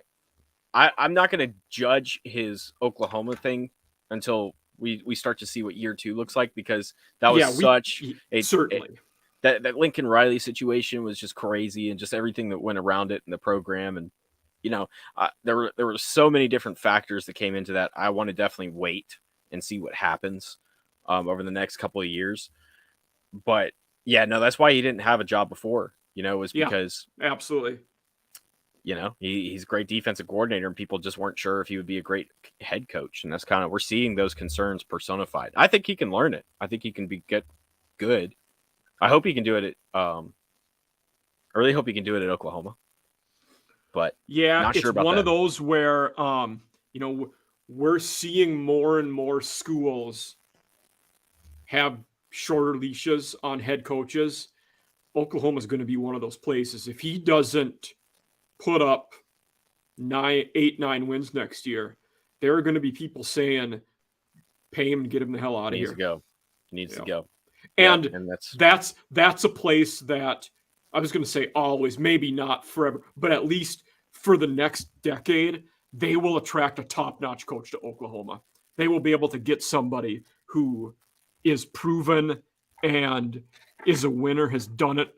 I'm not going to judge his Oklahoma thing until we start to see what year 2 looks like, because that was certainly. That Lincoln Riley situation was just crazy, and just everything that went around it in the program. And there were so many different factors that came into that. I want to definitely wait and see what happens over the next couple of years. But that's why he didn't have a job before. Was because absolutely You know, he's a great defensive coordinator, and people just weren't sure if he would be a great head coach. And that's kind of, we're seeing those concerns personified. I think he can learn it. I think he can get good. I hope he can do it at, I really hope he can do it at Oklahoma. But yeah, not sure it's about one that. of those where, you know, we're seeing more and more schools have shorter leashes on head coaches. Oklahoma is going to be one of those places. If he doesn't put up 8-9 wins next year, there are going to be people saying, pay him and get him the hell out of here. Needs to go. And, and that's a place that I was going to say always, maybe not forever, but at least for the next decade, they will attract a top-notch coach to Oklahoma. They will be able to get somebody who is proven and is a winner, has done it,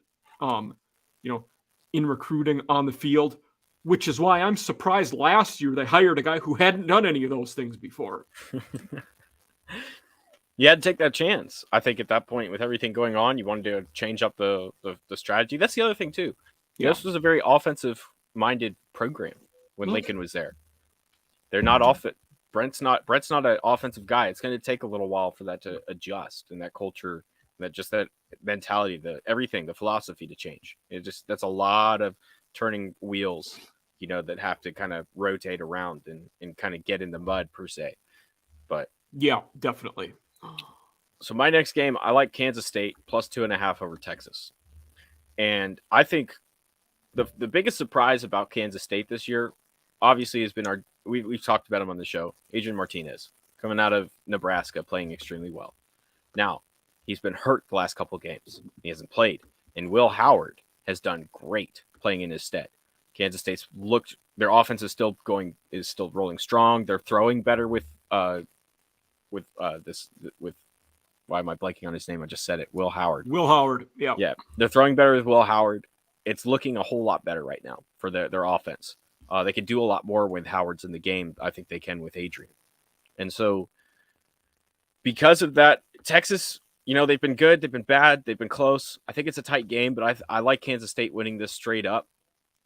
in recruiting on the field, which is why I'm surprised last year they hired a guy who hadn't done any of those things before. You had to take that chance. I think at that point, with everything going on, you wanted to change up the strategy. That's the other thing too. Yeah. This was a very offensive-minded program when Lincoln was there. They're not off it. Brett's not an offensive guy. It's going to take a little while for that to adjust, and that culture, that mentality, the philosophy to change. That's a lot of turning wheels, that have to kind of rotate around and kind of get in the mud per se. But yeah, definitely. So my next game, I like Kansas State plus 2.5 over Texas. And I think the biggest surprise about Kansas State this year, obviously, has been we've talked about him on the show, Adrian Martinez, coming out of Nebraska, playing extremely well. Now, he's been hurt the last couple of games. He hasn't played. And Will Howard has done great playing in his stead. Kansas State's their offense is still rolling strong. They're throwing better with why am I blanking on his name? I just said it. Will Howard. Yeah. Yeah. They're throwing better with Will Howard. It's looking a whole lot better right now for their offense. They can do a lot more when Howard's in the game. I think they can with Adrian. And so because of that, Texas, they've been good, they've been bad, they've been close. I think it's a tight game, but I like Kansas State winning this straight up.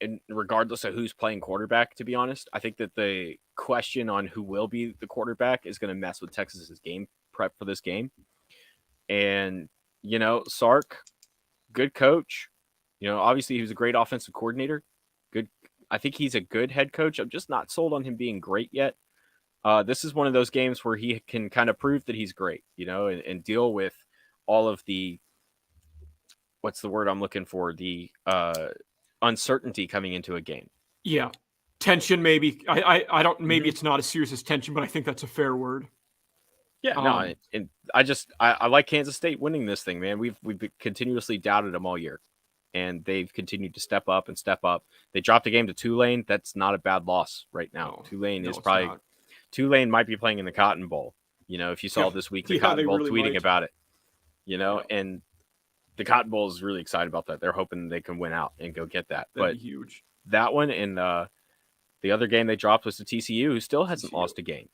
And regardless of who's playing quarterback, to be honest, I think that the question on who will be the quarterback is going to mess with Texas's game prep for this game. And, Sark, good coach. Obviously he was a great offensive coordinator. Good. I think he's a good head coach. I'm just not sold on him being great yet. This is one of those games where he can kind of prove that he's great, and deal with all of the, what's the word I'm looking for? The, uncertainty coming into a game. Yeah. Tension, maybe. I don't, maybe it's not as serious as tension, but I think that's a fair word. Yeah, no, and I like Kansas State winning this thing, man. We've continuously doubted them all year, and they've continued to step up and step up. They dropped a game to Tulane. That's not a bad loss right now. Tulane might be playing in the Cotton Bowl. If you saw this week, the Cotton Bowl really tweeting about it, and the Cotton Bowl is really excited about that. They're hoping they can win out and go get that. That'd be huge. That one and the other game they dropped was to TCU, who still hasn't lost a game.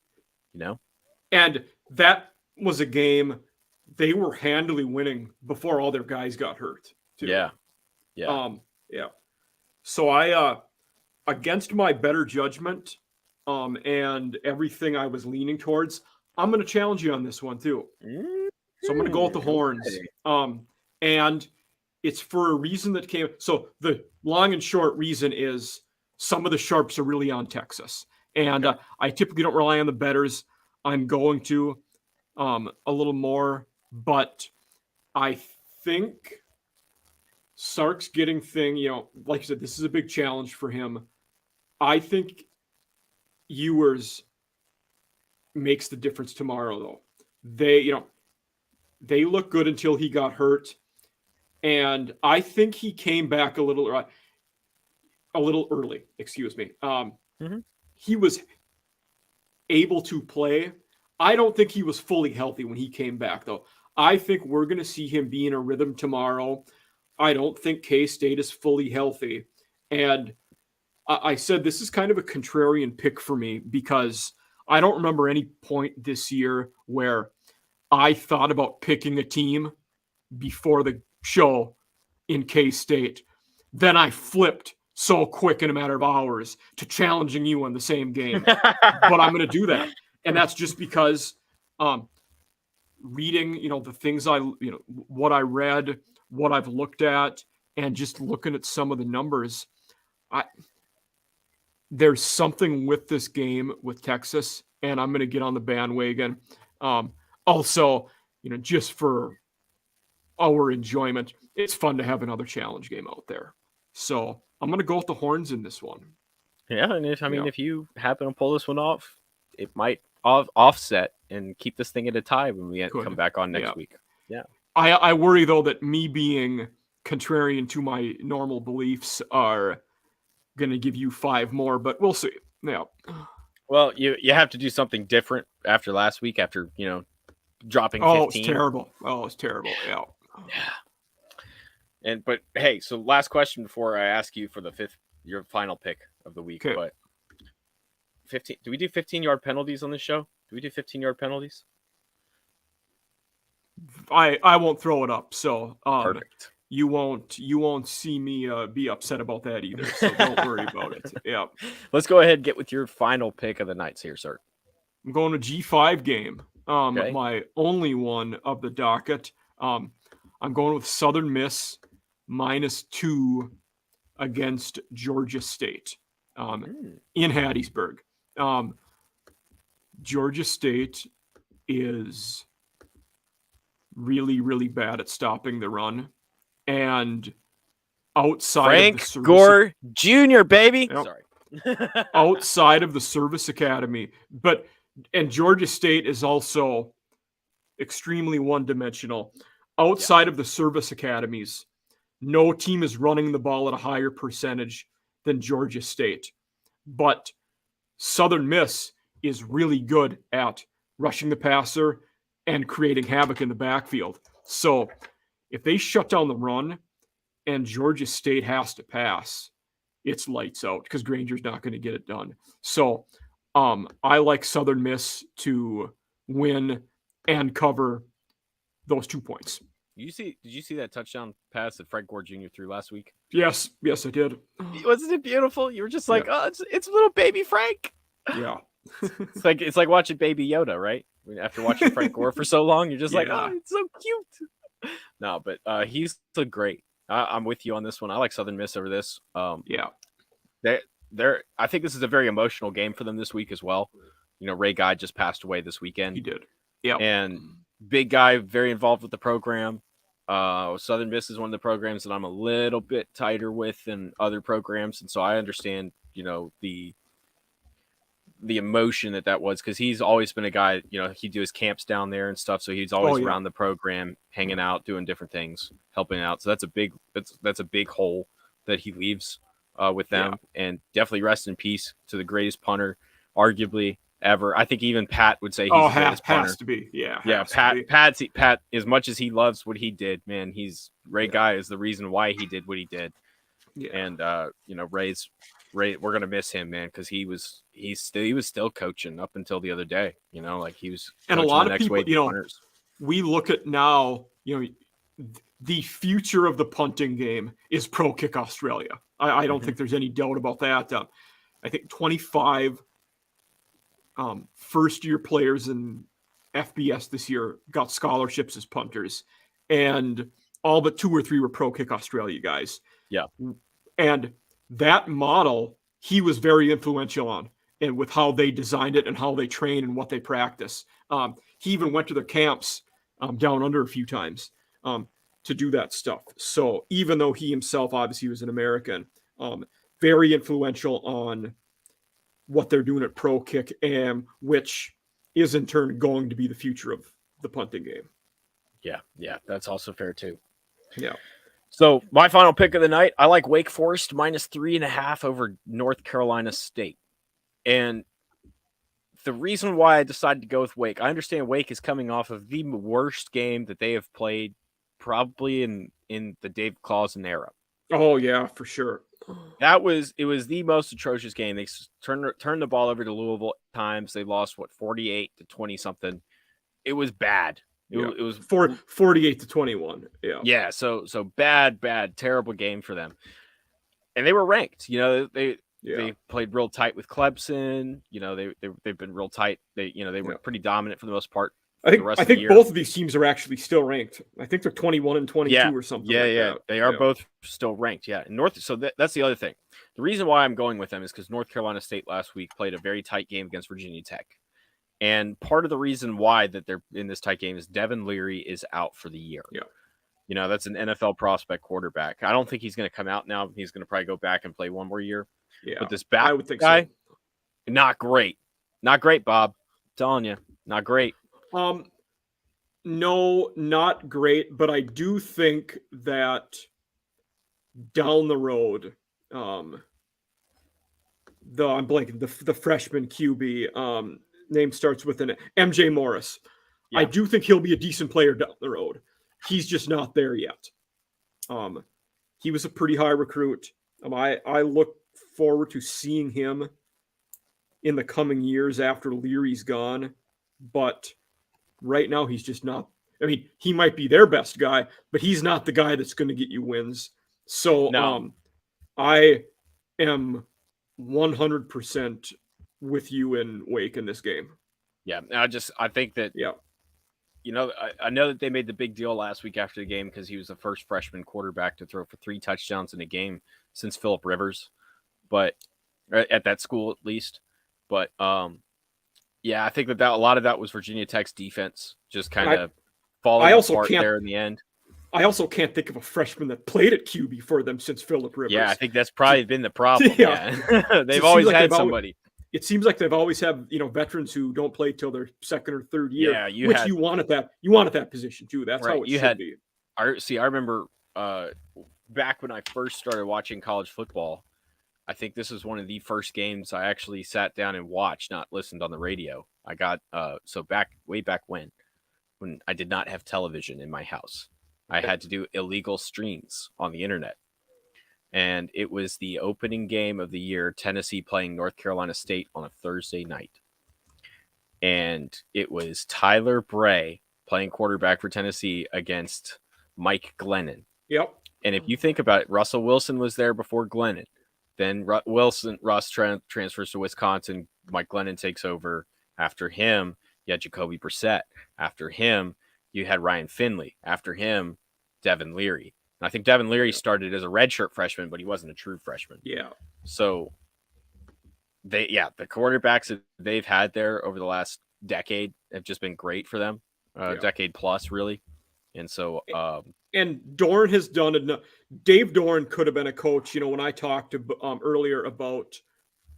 And that was a game they were handily winning before all their guys got hurt, too. Yeah. So I, against my better judgment, and everything I was leaning towards, I'm going to challenge you on this one too. So I'm going to go with the horns. And it's for a reason that came. So the long and short reason is some of the sharps are really on Texas. And I typically don't rely on the bettors. I'm going to a little more, but I think Sark's getting like you said, this is a big challenge for him. I think Ewers makes the difference tomorrow, though. They look good until he got hurt, and I think he came back a little early. Excuse me. He was able to play. I don't think he was fully healthy when he came back, though. I think we're going to see him be in a rhythm tomorrow. I don't think K-State is fully healthy, and I said this is kind of a contrarian pick for me because I don't remember any point this year where I thought about picking a team before the show in K-State. Then I flipped so quick in a matter of hours to challenging you in the same game. But I'm going to do that. And that's just because reading, the things what I read, what I've looked at, and just looking at some of the numbers, there's something with this game with Texas, and I'm going to get on the bandwagon. Also, just for our enjoyment, it's fun to have another challenge game out there. So I'm going to go with the Horns in this one. Yeah, and if you happen to pull this one off, it might offset and keep this thing at a tie when we come back on next week. Yeah. I worry, though, that me being contrarian to my normal beliefs are going to give you 5 more, but we'll see. Yeah. Well, you have to do something different after last week, after, dropping 15. Oh, it's terrible. Yeah. Yeah. But hey, so last question before I ask you for your final pick of the week. Okay. But 15. Do we do 15-yard penalties on this show? Do we do 15-yard penalties? I won't throw it up. So perfect. You won't see me be upset about that either. So don't worry about it. Yeah. Let's go ahead and get with your final pick of the nights here, sir. I'm going to G5 game. Okay. My only one of the docket. I'm going with Southern Miss -2 against Georgia State in Hattiesburg. Georgia State is really, really bad at stopping the run. And outside Frank of the Gore Jr., baby. Sorry. Outside of the Service Academy. And Georgia State is also extremely one-dimensional. Outside of the service academies, no team is running the ball at a higher percentage than Georgia State. But Southern Miss is really good at rushing the passer and creating havoc in the backfield. So if they shut down the run and Georgia State has to pass, it's lights out because Granger's not going to get it done. So I like Southern Miss to win and cover those 2 points. Did you see that touchdown pass that Frank Gore Jr. threw last week? Yes, I did. Wasn't it beautiful? You were just like, oh, it's little baby Frank. Yeah. it's like watching baby Yoda, right? After watching Frank Gore for so long, you're just like, oh, it's so cute. No, but he's so great. I'm with you on this one. I like Southern Miss over this. I think this is a very emotional game for them this week as well. Ray Guy just passed away this weekend. He did. Yeah. And big guy, very involved with the program. Southern Miss is one of the programs that I'm a little bit tighter with than other programs. And so I understand, the emotion that was, because he's always been a guy, he'd do his camps down there and stuff. So he's always around the program, hanging out, doing different things, helping out. So that's a big hole that he leaves with them. And definitely rest in peace to the greatest punter, arguably ever. I think even Pat would say he's the greatest punter. Has to be. Yeah. Pat, as much as he loves what he did, man, Ray Guy is the reason why he did what he did. Yeah. And Ray, we're gonna miss him, man, because he was still coaching up until the other day. He was. And a lot of people, we look at now, the future of the punting game is Pro Kick Australia. I don't think there's any doubt about that. I think 25 first-year players in FBS this year got scholarships as punters, and all but 2 or 3 were Pro Kick Australia guys. Yeah. And that model, he was very influential on, and with how they designed it and how they train and what they practice. He even went to their camps down under a few times to do that stuff. So even though he himself obviously was an American, very influential on what they're doing at Pro Kick, and which is in turn going to be the future of the punting game. Yeah, that's also fair too. Yeah. So my final pick of the night, I like Wake Forest -3.5 over North Carolina State. And the reason why I decided to go with Wake, I understand Wake is coming off of the worst game that they have played probably in the Dave Clawson era. Oh yeah, for sure. It was the most atrocious game. They turned the ball over to Louisville at times. They lost 48-20 something. It was bad. It was 48-21. Yeah. Yeah. So bad, terrible game for them. and they were ranked. They played real tight with Clemson. They've been real tight. They were pretty dominant for the most part. I think both of these teams are actually still ranked. I think they're 21 and 22 or something like that. They are both still ranked. Yeah. So that's the other thing. The reason why I'm going with them is because North Carolina State last week played a very tight game against Virginia Tech. And part of the reason why that they're in this tight game is Devin Leary is out for the year. Yeah. That's an NFL prospect quarterback. I don't think he's going to come out now. He's going to probably go back and play one more year. Yeah. But this back guy, not great. Not great, Bob. I'm telling you, not great. No, not great, but I do think that down the road, I'm blanking, the freshman QB, name starts with an MJ Morris. Yeah. I do think he'll be a decent player down the road. He's just not there yet. He was a pretty high recruit. I look forward to seeing him in the coming years after Leary's gone, but right now he's just not. I mean, he might be their best guy, but he's not the guy that's going to get you wins. So I am 100% with you in Wake in this game. Yeah, I think that I know that they made the big deal last week after the game because he was the first freshman quarterback to throw for 3 touchdowns in a game since Phillip Rivers, but at that school at least. But I think that a lot of that was Virginia Tech's defense just kind of falling apart there in the end. I also can't think of a freshman that played at QB for them since Phillip Rivers. Yeah, I think that's probably been the problem. Yeah. They've always had somebody. It seems like they've always had, veterans who don't play till their second or third year. Yeah, you want at that position too. That's right. How it should be. I remember back when I first started watching college football, I think this was one of the first games I actually sat down and watched, not listened on the radio. I got way back when I did not have television in my house. I had to do illegal streams on the internet. And it was the opening game of the year, Tennessee playing North Carolina State on a Thursday night. And it was Tyler Bray playing quarterback for Tennessee against Mike Glennon. Yep. And if you think about it, Russell Wilson was there before Glennon. Then Russ transfers to Wisconsin. Mike Glennon takes over. After him, you had Jacoby Brissett. After him, you had Ryan Finley. After him, Devin Leary. And I think Devin Leary started as a redshirt freshman, but he wasn't a true freshman. Yeah. So the quarterbacks that they've had there over the last decade have just been great for them. Decade plus, really. And so and Dorn has done enough. Dave Dorn could have been a coach. When I talked earlier about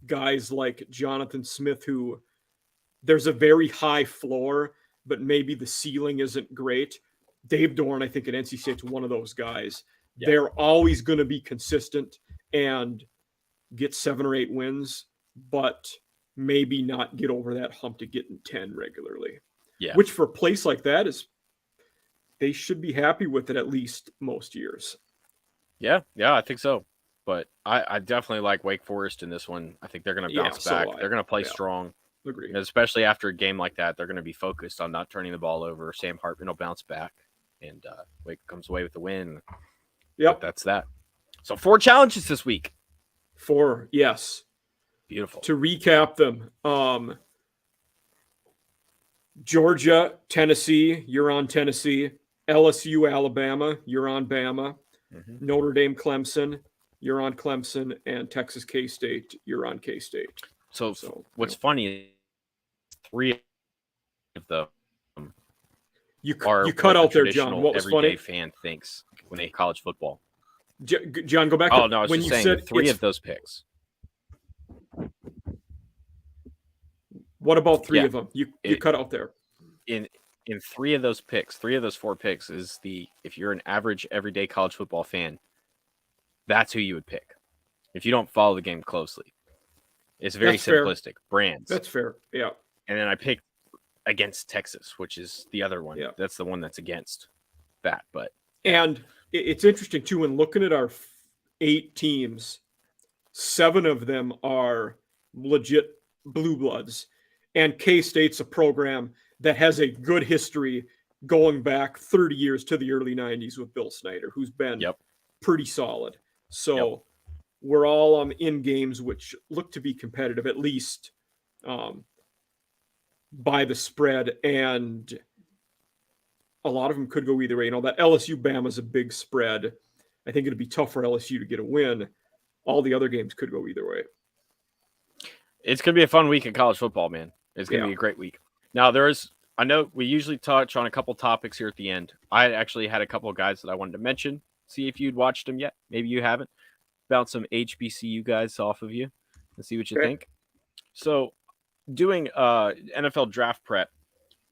guys like Jonathan Smith, who there's a very high floor, but maybe the ceiling isn't great. Dave Dorn, I think at NC State's one of those guys. Yeah. They're always going to be consistent and get 7 or 8 wins, but maybe not get over that hump to getting 10 regularly. Yeah. Which for a place like that they should be happy with it at least most years. Yeah, I think so. But I definitely like Wake Forest in this one. I think they're going to bounce back. They're going to play strong. Agree. And especially after a game like that, they're going to be focused on not turning the ball over. Sam Hartman will bounce back, and Wake comes away with the win. Yep. But that's that. So 4 challenges this week. 4, yes. Beautiful. To recap them, Georgia, Tennessee, you're on Tennessee. LSU, Alabama, you're on Bama. Mm-hmm. Notre Dame, Clemson, you're on Clemson. And Texas, K-State, you're on K-State. So what's funny is 3 of them you cut out there, John. What was funny? Everyday fan thinks when they college football. John, go back. Oh no, I was just saying 3 of those picks. What about 3 of them? You cut out there. In 3 of those picks, 3 of those 4 picks is if you're an average everyday college football fan, that's who you would pick. If you don't follow the game closely, it's very simplistic. Fair. Brands. That's fair. Yeah. And then I picked against Texas, which is the other one. Yeah. That's the one that's against that. But and it's interesting too when looking at our 8 teams, 7 of them are legit blue bloods, and K-State's a program that has a good history going back 30 years to the early 90s with Bill Snyder, who's been pretty solid. So were all in games which look to be competitive, at least by the spread, and a lot of them could go either way. That LSU Bama is a big spread. I think it'd be tough for LSU to get a win. All the other games could go either way. It's going to be a fun week in college football, man. It's going to be a great week. Now, I know we usually touch on a couple topics here at the end. I actually had a couple of guys that I wanted to mention, see if you'd watched them yet. Maybe you haven't. Bounce some HBCU guys off of you and see what you think. So, doing NFL draft prep,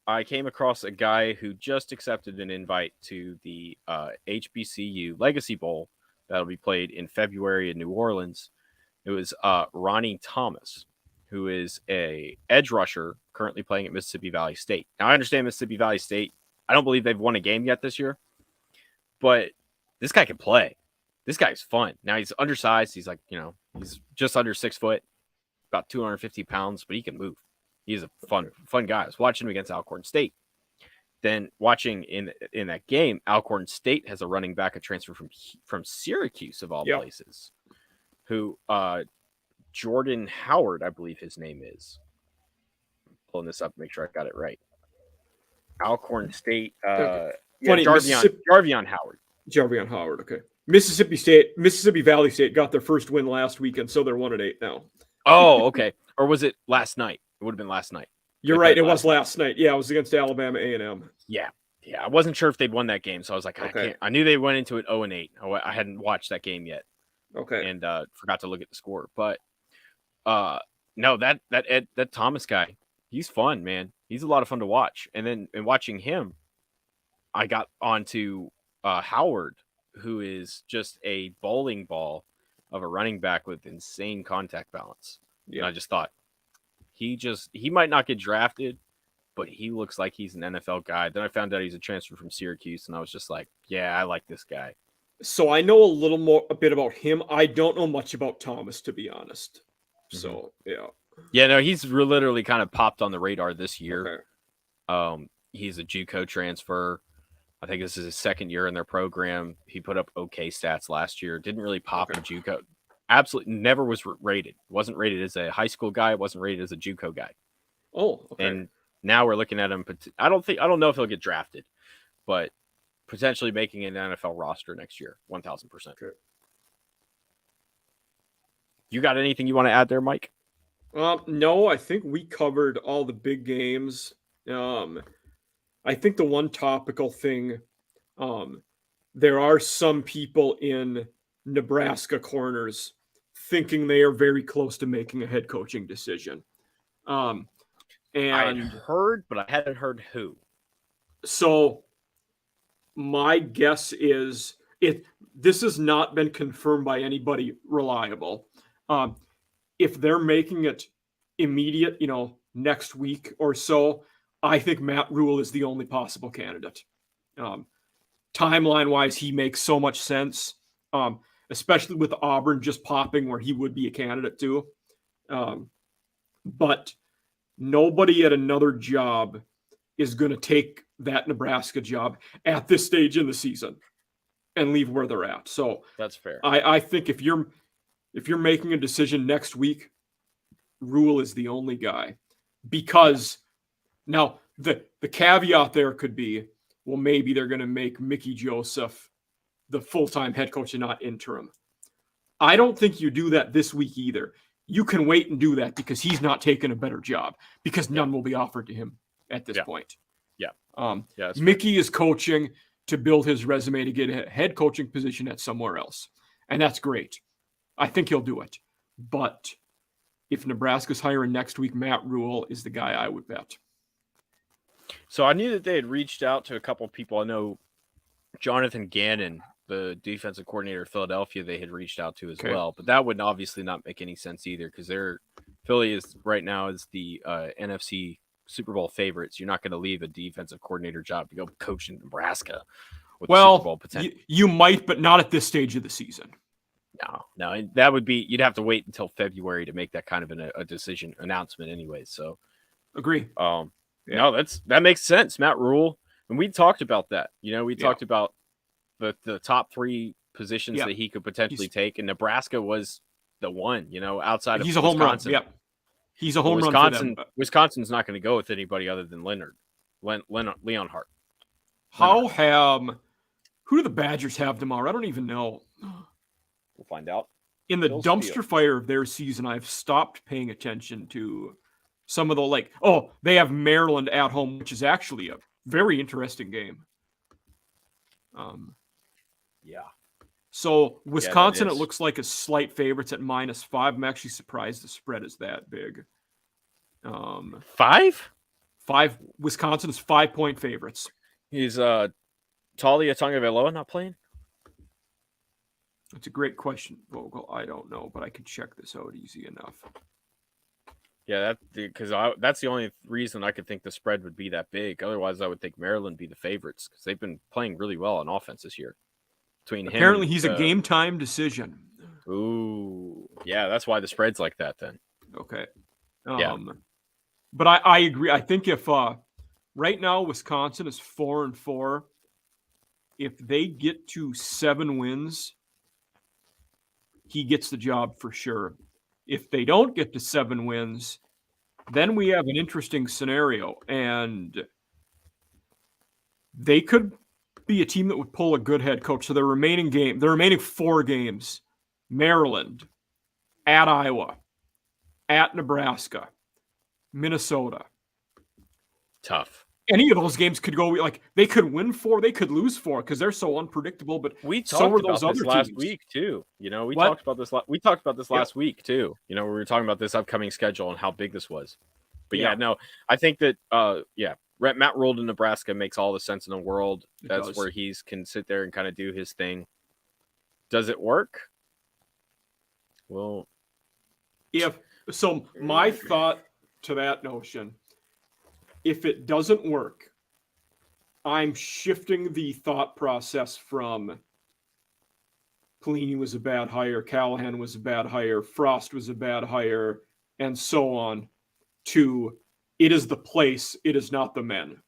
I came across a guy who just accepted an invite to the HBCU Legacy Bowl that'll be played in February in New Orleans. It was Ronnie Thomas, who is a edge rusher currently playing at Mississippi Valley State. Now, I understand Mississippi Valley State. I don't believe they've won a game yet this year, but this guy can play. This guy's fun. Now, he's undersized. He's he's just under 6 foot, about 250 pounds, but he can move. He's a fun guy. I was watching him against Alcorn State. Then watching in that game, Alcorn State has a running back, a transfer from Syracuse of all places, who Jordan Howard, I believe his name is. Pulling this up, make sure I got it right. Alcorn State, Jarvion Howard. Jarvion Howard, okay. Mississippi Valley State got their first win last weekend, so they're 1-8 now. Oh, okay. Or was it last night? It would have been last night. You're right. It was last night. Yeah, it was against Alabama A&M. Yeah. I wasn't sure if they'd won that game, so I was like, I knew they went into it 0-8. I hadn't watched that game yet. Okay. And forgot to look at the score. But no, that Thomas guy, he's fun, man. He's a lot of fun to watch. And then in watching him, I got onto Howard, who is just a bowling ball of a running back with insane contact balance. Yeah. And I just thought, he might not get drafted, but he looks like he's an NFL guy. Then I found out he's a transfer from Syracuse, and I was just like, yeah, I like this guy. So I know a bit about him. I don't know much about Thomas, to be honest. So, yeah. Yeah, no, he's literally kind of popped on the radar this year. Okay. He's a JUCO transfer. I think this is his second year in their program. He put up okay stats last year. Didn't really pop in JUCO. Absolutely never was rated. Wasn't rated as a high school guy. Wasn't rated as a JUCO guy. Oh, okay. And now we're looking at him. I don't know if he'll get drafted, but potentially making an NFL roster next year, 1,000%. Okay. You got anything you want to add there, Mike? No, I think we covered all the big games. I think the one topical thing, there are some people in Nebraska corners thinking they are very close to making a head coaching decision. And I heard, but I hadn't heard who. So my guess is this has not been confirmed by anybody reliable. If they're making it immediate, next week or so, I think Matt Rule is the only possible candidate. Timeline-wise, he makes so much sense, especially with Auburn just popping where he would be a candidate too. But nobody at another job is going to take that Nebraska job at this stage in the season and leave where they're at. So that's fair. I think if you're making a decision next week, Rule is the only guy, because now the caveat there could be, well, maybe they're going to make Mickey Joseph the full-time head coach and not interim. I don't think you do that this week either. You can wait and do that because he's not taking a better job, because none will be offered to him at this point. Yeah. Mickey is coaching to build his resume to get a head coaching position at somewhere else. And that's great. I think he'll do it. But if Nebraska's hiring next week, Matt Rule is the guy I would bet. So I knew that they had reached out to a couple of people. I know Jonathan Gannon, the defensive coordinator of Philadelphia, they had reached out to as well. But that would obviously not make any sense either, because Philly is right now is the NFC Super Bowl favorites. You're not going to leave a defensive coordinator job to go coach in Nebraska with Super Bowl potential. You might, but not at this stage of the season. No, that would be, you'd have to wait until February to make that kind of a decision announcement anyway. So agree. No, that makes sense. Matt Rule. And we talked about that. We talked about the top three positions that he could potentially take, and Nebraska was the one, outside of he's a home run. Yep. He's a home run for them. Wisconsin's not going to go with anybody other than Leonhardt. Who do the Badgers have tomorrow? I don't even know. We'll find out. In the dumpster fire of their season, I've stopped paying attention to some of the they have Maryland at home, which is actually a very interesting game. Yeah. So Wisconsin, it looks like a slight favorites at -5. I'm actually surprised the spread is that big. 5? Wisconsin is 5-point favorites. Is Talia Tagovailoa not playing? That's a great question, Vogel. I don't know, but I can check this out easy enough. Yeah, because that's the only reason I could think the spread would be that big. Otherwise, I would think Maryland be the favorites because they've been playing really well on offense this year. Apparently, he's a game time decision. Ooh, yeah, that's why the spread's like that then. Okay. But I agree. I think if right now Wisconsin is 4-4, if they get to 7 wins, he gets the job for sure. If they don't get to 7 wins, then we have an interesting scenario, and they could be a team that would pull a good head coach. So the remaining 4 games: Maryland, at Iowa, at Nebraska, Minnesota. Tough. Any of those games could go they could win 4, they could lose 4 because they're so unpredictable. But we talked about this last week too. We talked about this. We talked about this last week too. We were talking about this upcoming schedule and how big this was. But I think that Matt Rule in Nebraska makes all the sense in the world. That's where he can sit there and kind of do his thing. Does it work? Well, my thought to that notion, if it doesn't work, I'm shifting the thought process from Pelini was a bad hire, Callahan was a bad hire, Frost was a bad hire, and so on, to it is the place, it is not the men.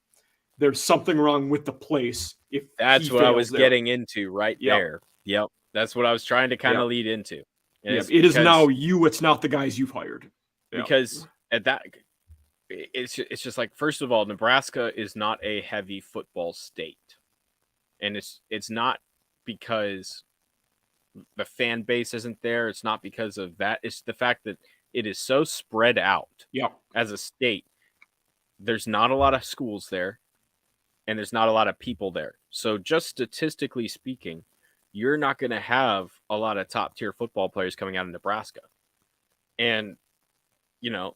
There's something wrong with the place. If that's what I was getting into there. Yep. That's what I was trying to kind of lead into. It is now you, it's not the guys you've hired. Because at that, it's just like, first of all, Nebraska is not a heavy football state. And it's not because the fan base isn't there. It's not because of that. It's the fact that it is so spread out as a state. There's not a lot of schools there, and there's not a lot of people there. So just statistically speaking, you're not going to have a lot of top-tier football players coming out of Nebraska. And,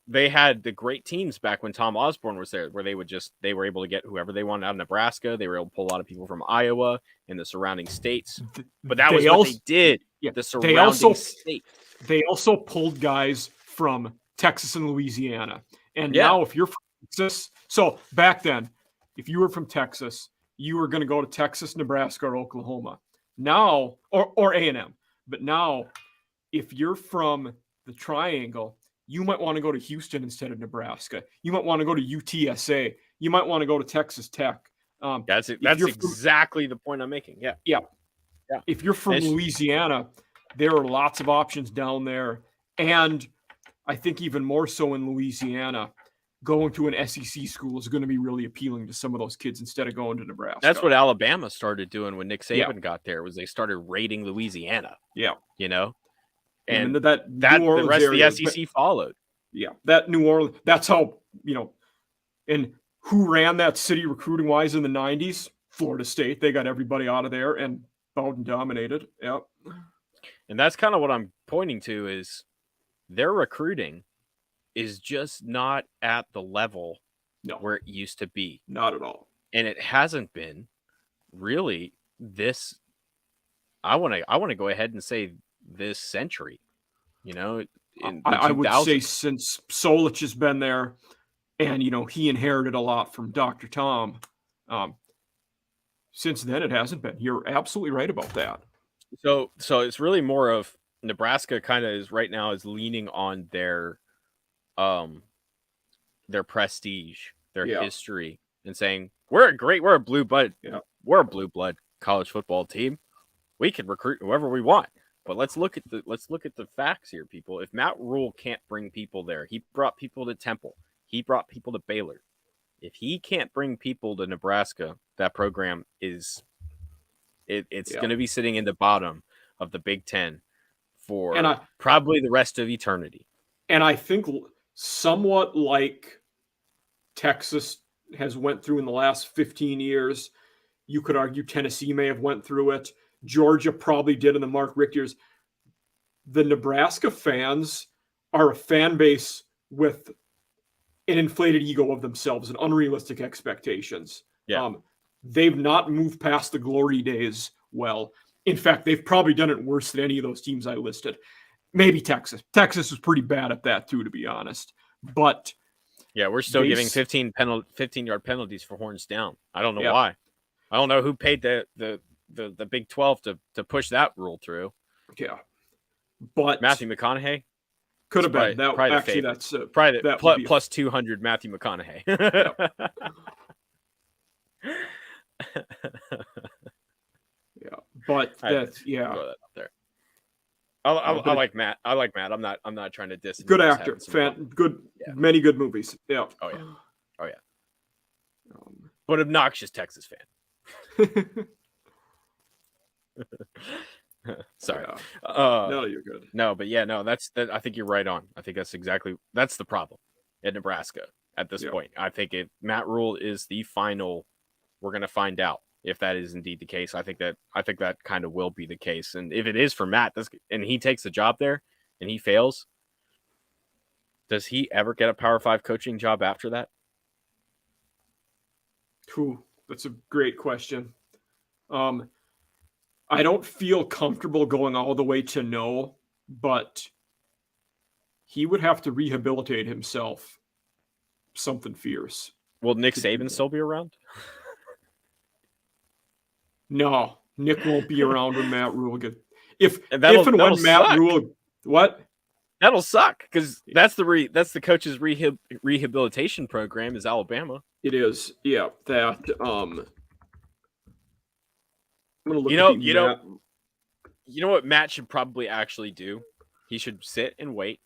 they had the great teams back when Tom Osborne was there, where they were able to get whoever they wanted out of Nebraska. They were able to pull a lot of people from Iowa and the surrounding states. But that was what they did. The surrounding states. They also pulled guys from Texas and Louisiana. And now if you're from Texas, so back then, if you were from Texas, you were going to go to Texas, Nebraska, or Oklahoma. Now, or A&M. But now, if you're from the Triangle, you might want to go to Houston instead of Nebraska. You might want to go to UTSA. You might want to go to Texas Tech. That's exactly the point I'm making. Yeah. If you're from Louisiana, there are lots of options down there. And I think even more so in Louisiana, going to an SEC school is going to be really appealing to some of those kids instead of going to Nebraska. That's what Alabama started doing when Nick Saban got there, was they started raiding Louisiana. Yeah. And the rest of the SEC followed. Yeah. That New Orleans, that's how, and who ran that city recruiting wise in the 90s? Florida State. They got everybody out of there and Bowden dominated. Yep. And that's kind of what I'm pointing to, is their recruiting is just not at the level where it used to be. Not at all. And it hasn't been really this. I want to go ahead and say this century, I would say since Solich has been there, and he inherited a lot from Dr. Tom. Since then, it hasn't been. You're absolutely right about that. So it's really more of Nebraska kind of is right now is leaning on their prestige, their history, and saying we're a blue blood college football team. we can recruit whoever we want. But let's look at the facts here, people. If Matt Rule can't bring people there, he brought people to Temple, he brought people to Baylor. If he can't bring people to Nebraska, that program is it's going to be sitting in the bottom of the Big Ten for probably the rest of eternity. And I think somewhat like Texas has went through in the last 15 years, you could argue Tennessee may have went through it. Georgia probably did in the Mark Richt years. The Nebraska fans are a fan base with an inflated ego of themselves and unrealistic expectations. Yeah. They've not moved past the glory days well. In fact, they've probably done it worse than any of those teams I listed. Maybe Texas. Texas was pretty bad at that too, to be honest. But yeah, we're still giving 15-yard penalties for horns down. I don't know why. I don't know who paid the Big 12 to push that rule through. Yeah, but Matthew McConaughey could have been that. Actually, that's probably that plus 200 Matthew McConaughey. But that's throw that up there. I like Matt. I like Matt. I'm not trying to diss him. Good actor, good, many good movies. Yeah. Oh yeah. But obnoxious Texas fan. Sorry. No, you're good. No, but that's that. I think you're right on. I think that's the problem at Nebraska at this point. I think if Matt Rule is the final, we're going to find out if that is indeed the case. I think that kind of will be the case. And if it is for Matt, and he takes the job there and he fails, does he ever get a Power 5 coaching job after that? That's a great question. I don't feel comfortable going all the way to no, but he would have to rehabilitate himself something fierce. Will Nick Saban still be around? No, Nick won't be around when Matt Rule gets. If and when Matt Rule, what? That'll suck because that's the coach's rehabilitation program is Alabama. It is, yeah. That I'm gonna look. You know what Matt should probably actually do? He should sit and wait.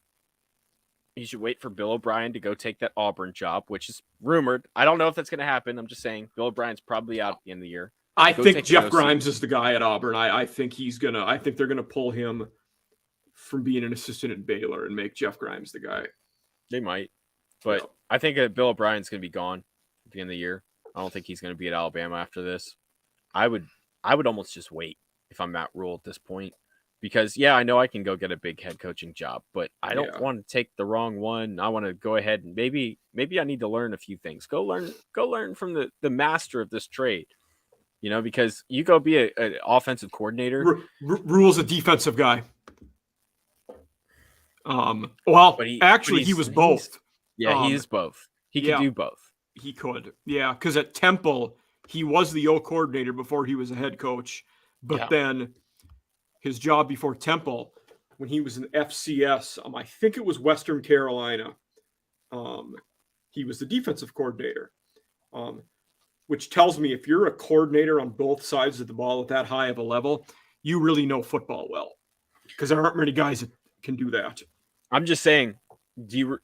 He should wait for Bill O'Brien to go take that Auburn job, which is rumored. I don't know if that's going to happen. I'm just saying Bill O'Brien's probably out at the end of the year. I think Jeff Grimes is the guy at Auburn. I think they're gonna pull him from being an assistant at Baylor and make Jeff Grimes the guy. They might, but I think Bill O'Brien's gonna be gone at the end of the year. I don't think he's gonna be at Alabama after this. I would almost just wait if I'm Matt Rule at this point, because I know I can go get a big head coaching job, but I don't want to take the wrong one. I want to go ahead and maybe I need to learn a few things. Go learn from the master of this trade. Because you go be an offensive coordinator. Rule's a defensive guy. He was both. He is both. He could do both. He could. Yeah, because at Temple, he was the O coordinator before he was a head coach. But then his job before Temple, when he was in FCS, I think it was Western Carolina, he was the defensive coordinator. Which tells me if you're a coordinator on both sides of the ball at that high of a level, you really know football well, because there aren't many guys that can do that. I'm just saying, I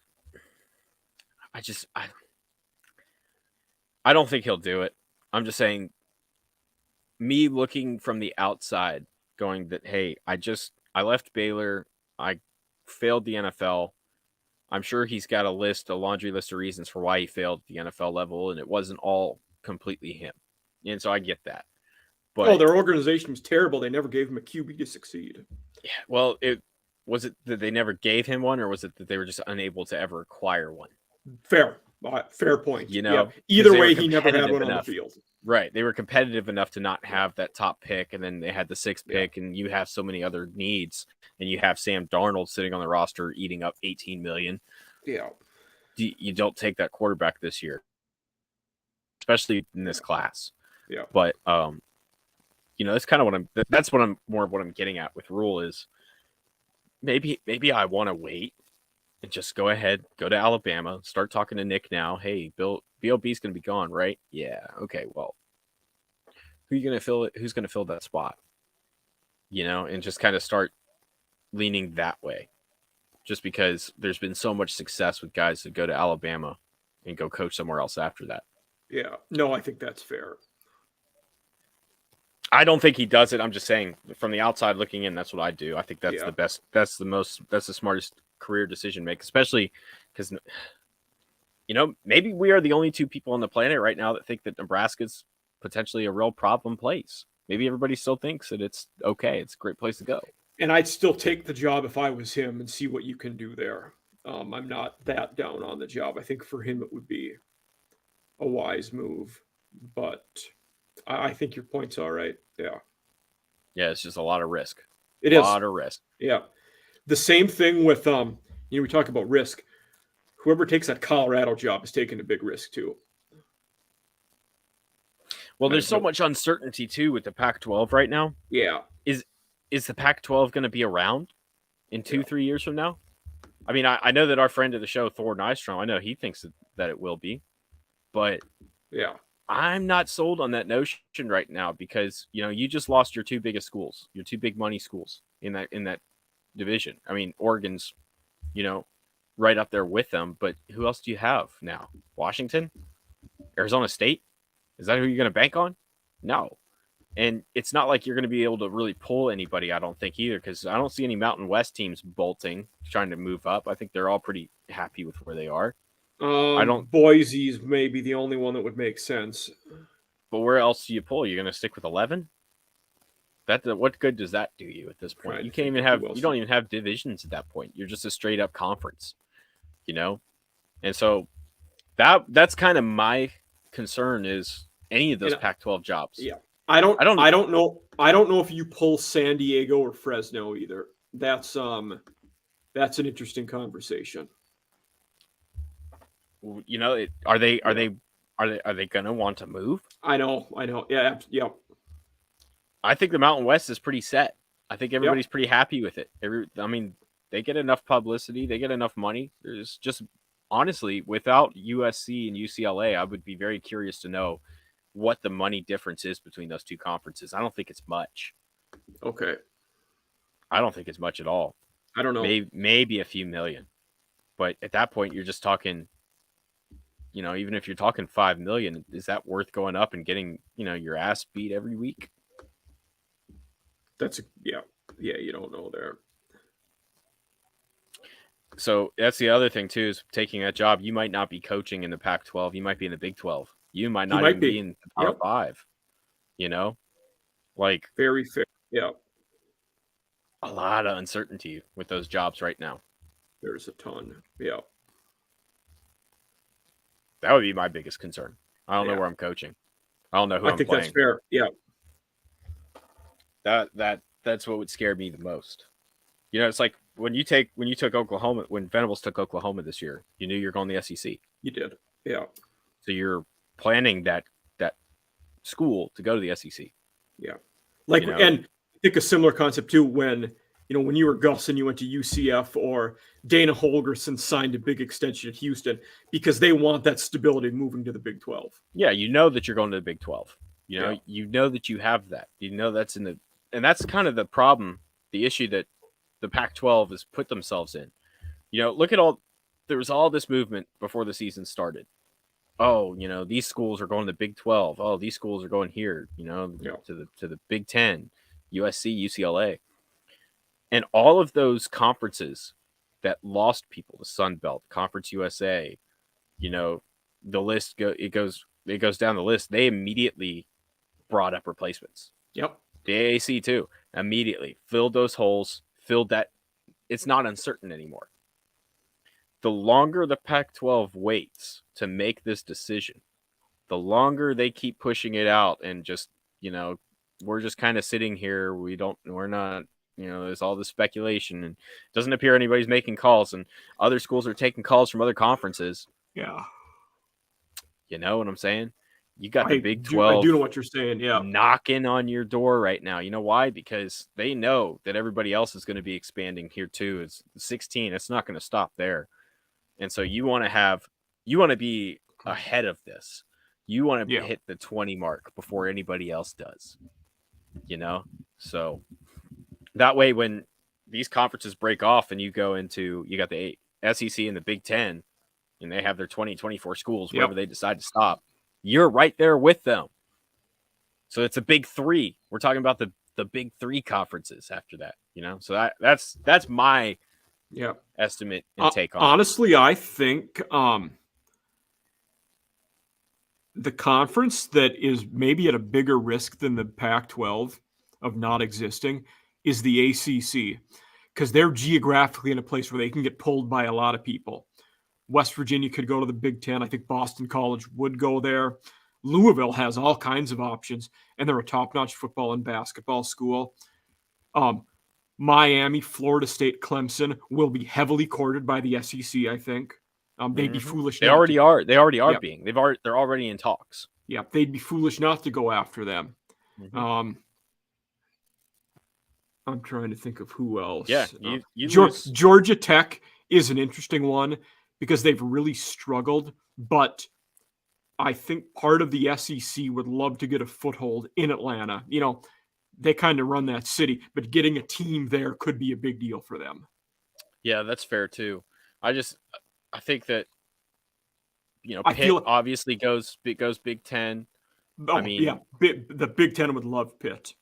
don't think he'll do it. I'm just saying, me looking from the outside, going that, hey, I left Baylor, I failed the NFL. I'm sure he's got a laundry list of reasons for why he failed the NFL level, and it wasn't all completely him, and so I get that. But their organization was terrible. They never gave him a QB to succeed. Yeah, well, was it that they never gave him one, or was it that they were just unable to ever acquire one? Fair point. Either way, he never had one on the field. Right, they were competitive enough to not have that top pick, and then they had the 6th pick, and you have so many other needs, and you have Sam Darnold sitting on the roster eating up $18 million. Yeah, you don't take that quarterback this year, especially in this class. Yeah. But that's kind of what I'm getting at with Rule is maybe I want to wait and just go to Alabama, start talking to Nick now. Hey, BOB's going to be gone, right? Yeah. Okay. Well, who's going to fill that spot? and just kind of start leaning that way. Just because there's been so much success with guys that go to Alabama and go coach somewhere else after that. Yeah. No, I think that's fair. I don't think he does it. I'm just saying from the outside looking in, that's what I do. I think that's the best. That's the smartest career decision make, especially because, maybe we are the only two people on the planet right now that think that Nebraska's potentially a real problem place. Maybe everybody still thinks that it's okay. It's a great place to go. And I'd still take the job if I was him and see what you can do there. I'm not that down on the job. I think for him it would be a wise move, but I think your point's all right. Yeah. Yeah, it's just a lot of risk. It is a lot of risk. Yeah. The same thing with we talk about risk. Whoever takes that Colorado job is taking a big risk too. Well, there's so much uncertainty too with the Pac-12 right now. Yeah. Is the Pac-12 going to be around in 2-3 years from now? I mean, I know that our friend of the show, Thor Nystrom, I know he thinks that it will be, but yeah, I'm not sold on that notion right now because you just lost your two biggest schools, your two big money schools in that division. I mean, Oregon's, right up there with them, but who else do you have now? Washington, Arizona State. Is that who you're going to bank on? No. And it's not like you're going to be able to really pull anybody, I don't think, either, because I don't see any Mountain West teams bolting, trying to move up. I think they're all pretty happy with where they are. Boise's maybe the only one that would make sense. But where else do you pull? You're going to stick with 11? What good does that do you at this point? You can't even have. You don't even have divisions at that point. You're just a straight up conference, And so that's kind of my concern is any of those Pac-12 jobs. Yeah. I don't know if you pull San Diego or Fresno either. That's an interesting conversation. Are they going to want to move? I know. Yeah. I think the Mountain West is pretty set. I think everybody's pretty happy with it. They get enough publicity, they get enough money. There's just honestly, without USC and UCLA, I would be very curious to know what the money difference is between those two conferences. I don't think it's much. Okay. I don't think it's much at all. I don't know. Maybe a few million. But at that point, you're just talking, even if you're talking 5 million, is that worth going up and getting, your ass beat every week? Yeah, you don't know there. So that's the other thing too, is taking that job. You might not be coaching in the Pac-12. You might be in the Big 12. You might not even be in the Power 5. Very fair. Yeah. A lot of uncertainty with those jobs right now. There's a ton. Yeah. That would be my biggest concern. I don't know where I'm coaching. I don't know who I'm playing. I think that's fair. Yeah. That's what would scare me the most. It's like when you took Oklahoma, when Venables took Oklahoma this year, you knew you're going to the SEC. You did. Yeah. So you're planning that school to go to the SEC. Yeah. And I think a similar concept too when you were Gus and you went to UCF, or Dana Holgerson signed a big extension at Houston because they want that stability moving to the Big 12. Yeah, that you're going to the Big 12. You know that you have that. That's and that's kind of the problem, the issue that the Pac-12 has put themselves in. Look at there was all this movement before the season started. Oh, these schools are going to the Big 12. Oh, these schools are going here, to the Big 10, USC, UCLA. And all of those conferences that lost people, the Sun Belt, Conference USA, the list it goes down the list. They immediately brought up replacements. Yep. The AAC too, immediately filled those holes, filled that. It's not uncertain anymore. The longer the Pac-12 waits to make this decision, the longer they keep pushing it out and just, we're just kind of sitting here. We're not, there's all this speculation and it doesn't appear anybody's making calls, and other schools are taking calls from other conferences. Yeah. You know what I'm saying? You got the Big 12. I do know what you're saying. Yeah. Knocking on your door right now. You know why? Because they know that everybody else is going to be expanding here too. It's 16. It's not going to stop there. And so you want to be ahead of this. You want to hit the 20 mark before anybody else does. So that way, when these conferences break off and you got the SEC and the Big Ten, and they have their 2024 schools, wherever they decide to stop, you're right there with them. So it's a big three. We're talking about the big three conferences after that, So that's my estimate and take on honestly, I think the conference that is maybe at a bigger risk than the Pac-12 of not existing is the ACC, because they're geographically in a place where they can get pulled by a lot of people. West Virginia could go to the Big Ten. I think Boston College would go there. Louisville has all kinds of options, and they're a top-notch football and basketball school. Miami, Florida State, Clemson will be heavily courted by the SEC, I think. They'd be foolish. They already are. They already are being. They're already in talks. Yeah, they'd be foolish not to go after them. I'm trying to think of who else. Yeah, Georgia Tech is an interesting one because they've really struggled, but I think part of the SEC would love to get a foothold in Atlanta. They kind of run that city, but getting a team there could be a big deal for them. Yeah, that's fair too. I think that Pitt obviously goes Big Ten. The Big Ten would love Pitt.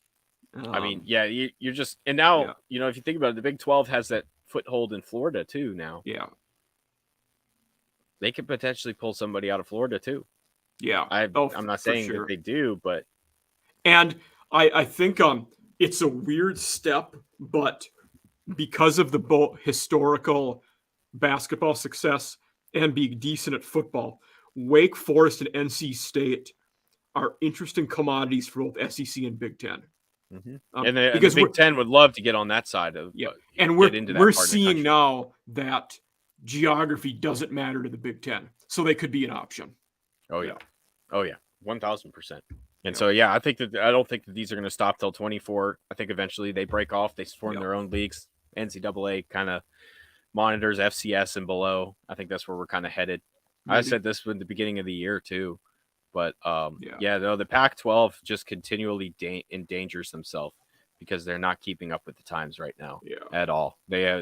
You're just, and now if you think about it, the Big 12 has that foothold in Florida too. Now, they could potentially pull somebody out of Florida too. Yeah, I'm not saying that they do, but I think it's a weird step, but because of the historical basketball success and being decent at football, Wake Forest and NC State are interesting commodities for both SEC and Big Ten. And the Big Ten would love to get on that side of and we're seeing now that geography doesn't matter to the Big Ten, so they could be an option. Oh yeah, 1,000%. And so I think that I don't think that these are going to stop till 24. I think eventually they break off. They form their own leagues. NCAA kind of monitors FCS and below. I think that's where we're kind of headed. Maybe. I said this at the beginning of the year too, but the Pac-12 just continually endangers themselves because they're not keeping up with the times right now at all. They're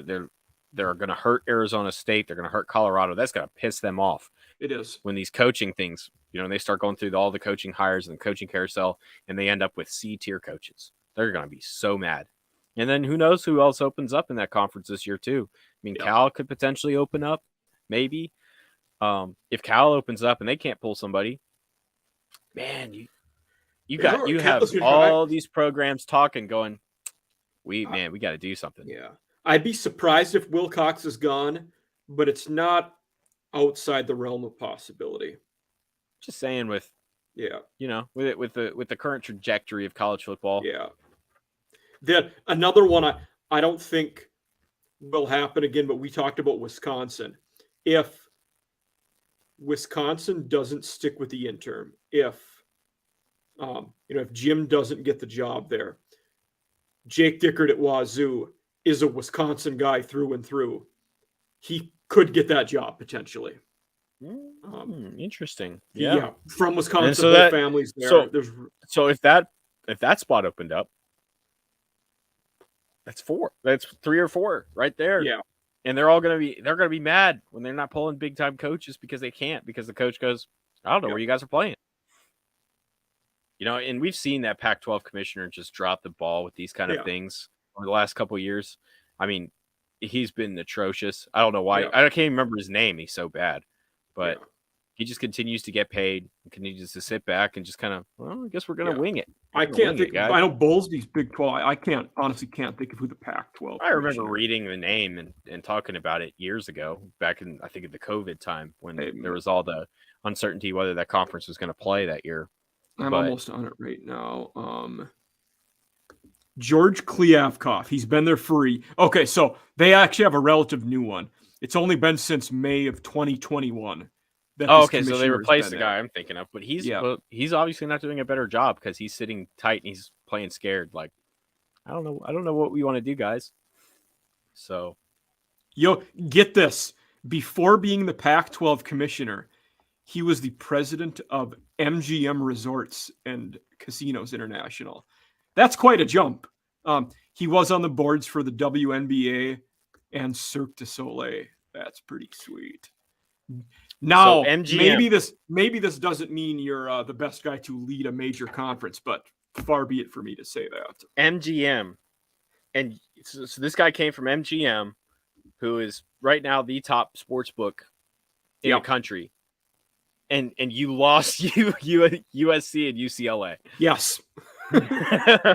going to hurt Arizona State. They're going to hurt Colorado. That's going to piss them off. It is. When these coaching things, they start going through all the coaching hires and the coaching carousel, and they end up with C-tier coaches. They're going to be so mad. And then who knows who else opens up in that conference this year too. I mean, Cal could potentially open up, maybe. If Cal opens up and they can't pull somebody, man, you have all these programs talking, going, we got to do something. Yeah, I'd be surprised if Wilcox is gone, but it's not outside the realm of possibility. Just saying, with the current trajectory of college football. Yeah. Another one I don't think will happen again, but we talked about Wisconsin. If Wisconsin doesn't stick with the interim, if Jim doesn't get the job there, Jake Dickert at Wazoo is a Wisconsin guy through and through. He could get that job potentially. Interesting. Yeah. From Wisconsin, so families there. So if that spot opened up, that's 4. That's 3 or 4 right there. Yeah. And they're going to be mad when they're not pulling big time coaches because they can't, because the coach goes, I don't know where you guys are playing. And we've seen that Pac-12 commissioner just drop the ball with these kind of things over the last couple of years. I mean, he's been atrocious. I don't know why. I can't even remember his name. He's so bad. But he just continues to get paid and continues to sit back and just kind of, I guess we're going to wing it. I can't think. I know Bowlesby's Big 12. I honestly can't think of who the Pac-12. I remember reading the name and talking about it years ago, back in, I think, at the COVID time when there was all the uncertainty whether that conference was going to play that year. I'm almost on it right now. George Kliavkoff. He's been there free. Okay, so they actually have a relative new one. It's only been since May of 2021. So they replaced the guy I'm thinking of, but he's obviously not doing a better job because he's sitting tight and he's playing scared. Like, I don't know what we want to do, guys. So, get this. Before being the Pac-12 commissioner, he was the president of MGM Resorts and Casinos International. That's quite a jump. He was on the boards for the WNBA and Cirque du Soleil. That's pretty sweet. Now, so maybe this doesn't mean you're the best guy to lead a major conference, but far be it for me to say that. MGM. And so this guy came from MGM, who is right now the top sports book in the country. And you lost USC and UCLA. Yes. I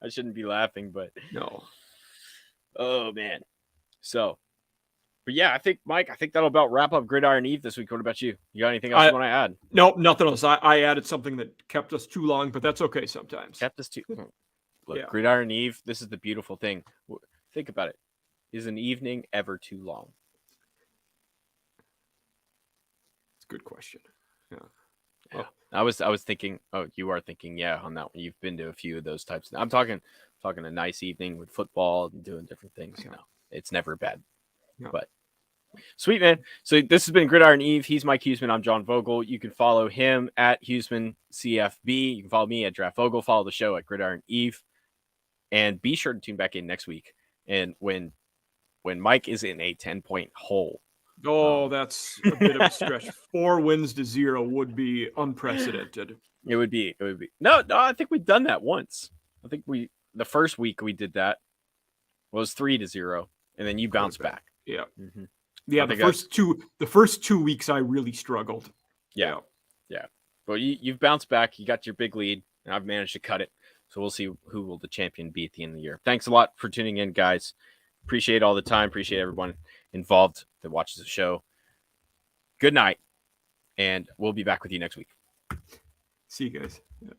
shouldn't be laughing, but no. Oh man. So, but yeah, I think Mike, that'll about wrap up Gridiron Eve this week. What about you? You got anything else you want to add? Nope, nothing else. I added something that kept us too long, but that's okay sometimes. Kept us too. Look, Gridiron Eve. This is the beautiful thing. Think about it. Is an evening ever too long? It's a good question. Yeah. Well, I was thinking. Oh, you are thinking. Yeah, on that one. You've been to a few of those types. I'm talking a nice evening with football and doing different things. No, it's never bad. Yeah. But sweet, man. So this has been Gridiron Eve. He's Mike Huesmann. I'm John Vogel. You can follow him at Huesmann CFB. You can follow me at Draft Vogel. Follow the show at Gridiron Eve. And be sure to tune back in next week. And when Mike is in a 10-point hole. Oh, that's a bit of a stretch. 4 wins to 0 would be unprecedented. It would be. No, I think we've done that once. I think the first week we did that was 3-0, and then you bounced back. Yeah. Mm-hmm. Yeah, the first 2 weeks I really struggled. Yeah. But you've bounced back. You got your big lead, and I've managed to cut it. So we'll see who will the champion be at the end of the year. Thanks a lot for tuning in, guys. Appreciate all the time. Appreciate everyone involved that watches the show. Good night, and we'll be back with you next week. See you guys. Yeah.